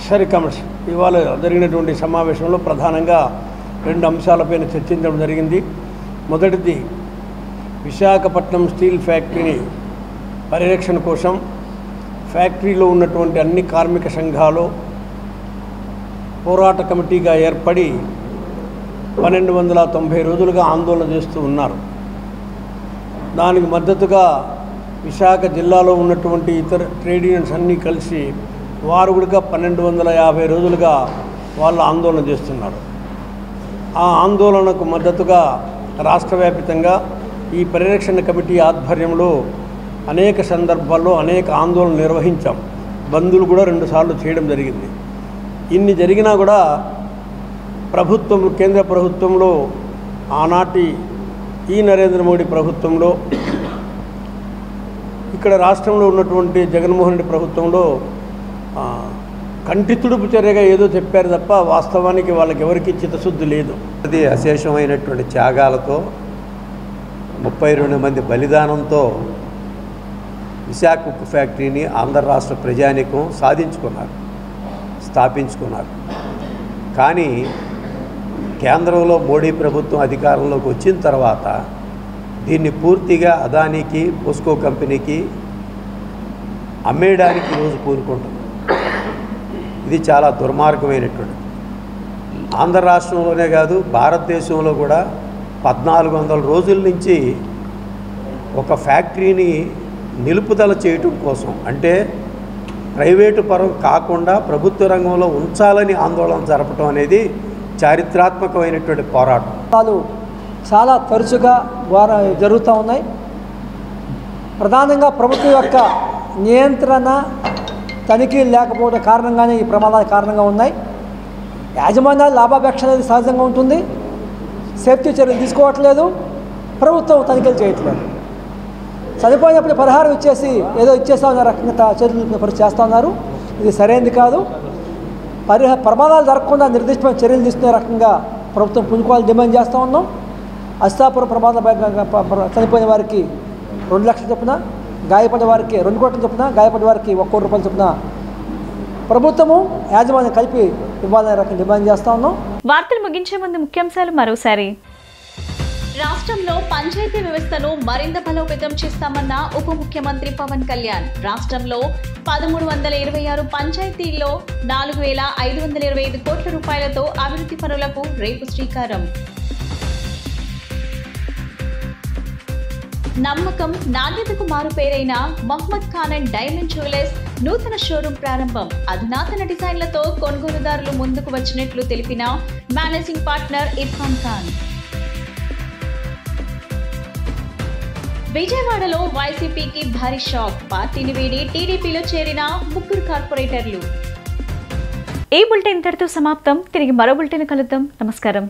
సరే, కమిషన్ ఇవాళ జరిగినటువంటి సమావేశంలో ప్రధానంగా 2 అంశాలపైన చర్చించడం జరిగింది. మొదటిది విశాఖపట్నం స్టీల్ ఫ్యాక్టరీని పరిరక్షణ కోసం ఫ్యాక్టరీలో ఉన్నటువంటి అన్ని కార్మిక సంఘాలు పోరాట కమిటీగా ఏర్పడి 1290 రోజులుగా ఆందోళన చేస్తూ ఉన్నారు. దానికి మద్దతుగా విశాఖ జిల్లాలో ఉన్నటువంటి ఇతర ట్రేడ్ యూనియన్స్ అన్నీ కలిసి వారు కూడా 1250 రోజులుగా వాళ్ళు ఆందోళన చేస్తున్నారు. ఆ ఆందోళనకు మద్దతుగా రాష్ట్ర వ్యాప్తంగా ఈ పరిరక్షణ కమిటీ ఆధ్వర్యంలో అనేక సందర్భాల్లో అనేక ఆందోళనలు నిర్వహించాం. బంధులు కూడా 2 సార్లు చేయడం జరిగింది. ఇన్ని జరిగినా కూడా ప్రభుత్వం, కేంద్ర ప్రభుత్వంలో ఆనాటి ఈ నరేంద్ర మోడీ ప్రభుత్వంలో, ఇక్కడ రాష్ట్రంలో ఉన్నటువంటి జగన్మోహన్ రెడ్డి ప్రభుత్వంలో కంటి తుడుపు చర్యగా ఏదో చెప్పారు తప్ప వాస్తవానికి వాళ్ళకి ఎవరికి చిత్తశుద్ధి లేదు. అది అశేషమైనటువంటి త్యాగాలతో 32 మంది బలిదానంతో విశాఖ ఉక్కు ఫ్యాక్టరీని ఆంధ్ర రాష్ట్ర ప్రజానీకం సాధించుకున్నారు, స్థాపించుకున్నారు. కానీ కేంద్రంలో మోడీ ప్రభుత్వం అధికారంలోకి వచ్చిన తర్వాత దీన్ని పూర్తిగా అదానికి, పోస్కో కంపెనీకి అమ్మేయడానికి ఈరోజు పూనుకుంటుంది. ఇది చాలా దుర్మార్గమైనటువంటి. ఆంధ్ర రాష్ట్రంలోనే కాదు, భారతదేశంలో కూడా 1400 రోజుల నుంచి ఒక ఫ్యాక్టరీని నిలుపుదల చేయటం కోసం, అంటే ప్రైవేటు పరం కాకుండా ప్రభుత్వ రంగంలో ఉంచాలని ఆందోళన జరపడం అనేది చారిత్రాత్మకమైనటువంటి పోరాటం. చాలా తరచుగా జరుగుతూ ఉన్నాయి. ప్రధానంగా ప్రభుత్వం యొక్క నియంత్రణ, తనిఖీలు లేకపోవడం కారణంగానే ఈ ప్రమాదాలు కారణంగా ఉన్నాయి. యాజమాన్యాలు లాభాపేక్ష అనేది సహజంగా ఉంటుంది. సేఫ్టీ చర్యలు తీసుకోవట్లేదు, ప్రభుత్వం తనిఖీలు చేయట్లేదు. చనిపోయినప్పుడు పరిహారం ఇచ్చేసి ఏదో ఇచ్చేస్తామన్న రకంగా చర్యలు చేస్తూ ఉన్నారు. ఇది సరైనది కాదు. ప్రమాదాలు జరగకుండా నిర్దిష్టమైన చర్యలు తీసుకునే రకంగా ప్రభుత్వం పుంజుకోవాలని డిమాండ్ చేస్తూ ఉన్నాం. అస్తాపురం ప్రమాదం చనిపోయిన వారికి 2 లక్షల చొప్పున, గాయపడిన వారికి 2 కోట్ల చొప్పున, గాయపడిన వారికి 1 కోటి రూపాయల చొప్పున ప్రభుత్వము యాజమాన్యం కలిపి ఇవ్వాలనే రకంగా డిమాండ్ చేస్తూ ఉన్నాం. వార్తలు ముగించే ముందు ముఖ్యాంశాలు మరోసారి. రాష్ట్రంలో పంచాయతీ వ్యవస్థను మరింత బలోపేతం చేస్తామన్న ఉప ముఖ్యమంత్రి పవన్ కళ్యాణ్. రాష్ట్రంలో 1326 పంచాయతీల్లో 4525 కోట్ల రూపాయలతో అభివృద్ధి పనులకు రేపు శ్రీకారం. నమ్మకం, నాణ్యతకు మారుపేరైన Mohammed Khan and diamond jewellers నూతన షోరూం ప్రారంభం. అధునాతన డిజైన్లతో కొనుగోలుదారులు ముందుకు వచ్చినట్లు తెలిపిన మేనేజింగ్ పార్ట్నర్ ఇర్ఫాన్ ఖాన్. విజయవాడలో వైసీపీకి భారీ షాక్. పార్టీని వీడి టీడీపీలో చేరిన 3 కార్పొరేటర్లు. ఈ బులెటిన్ ఇంతటితో సమాప్తం. తిరిగి మరో బులెటిన్ కలుద్దాం. నమస్కారం.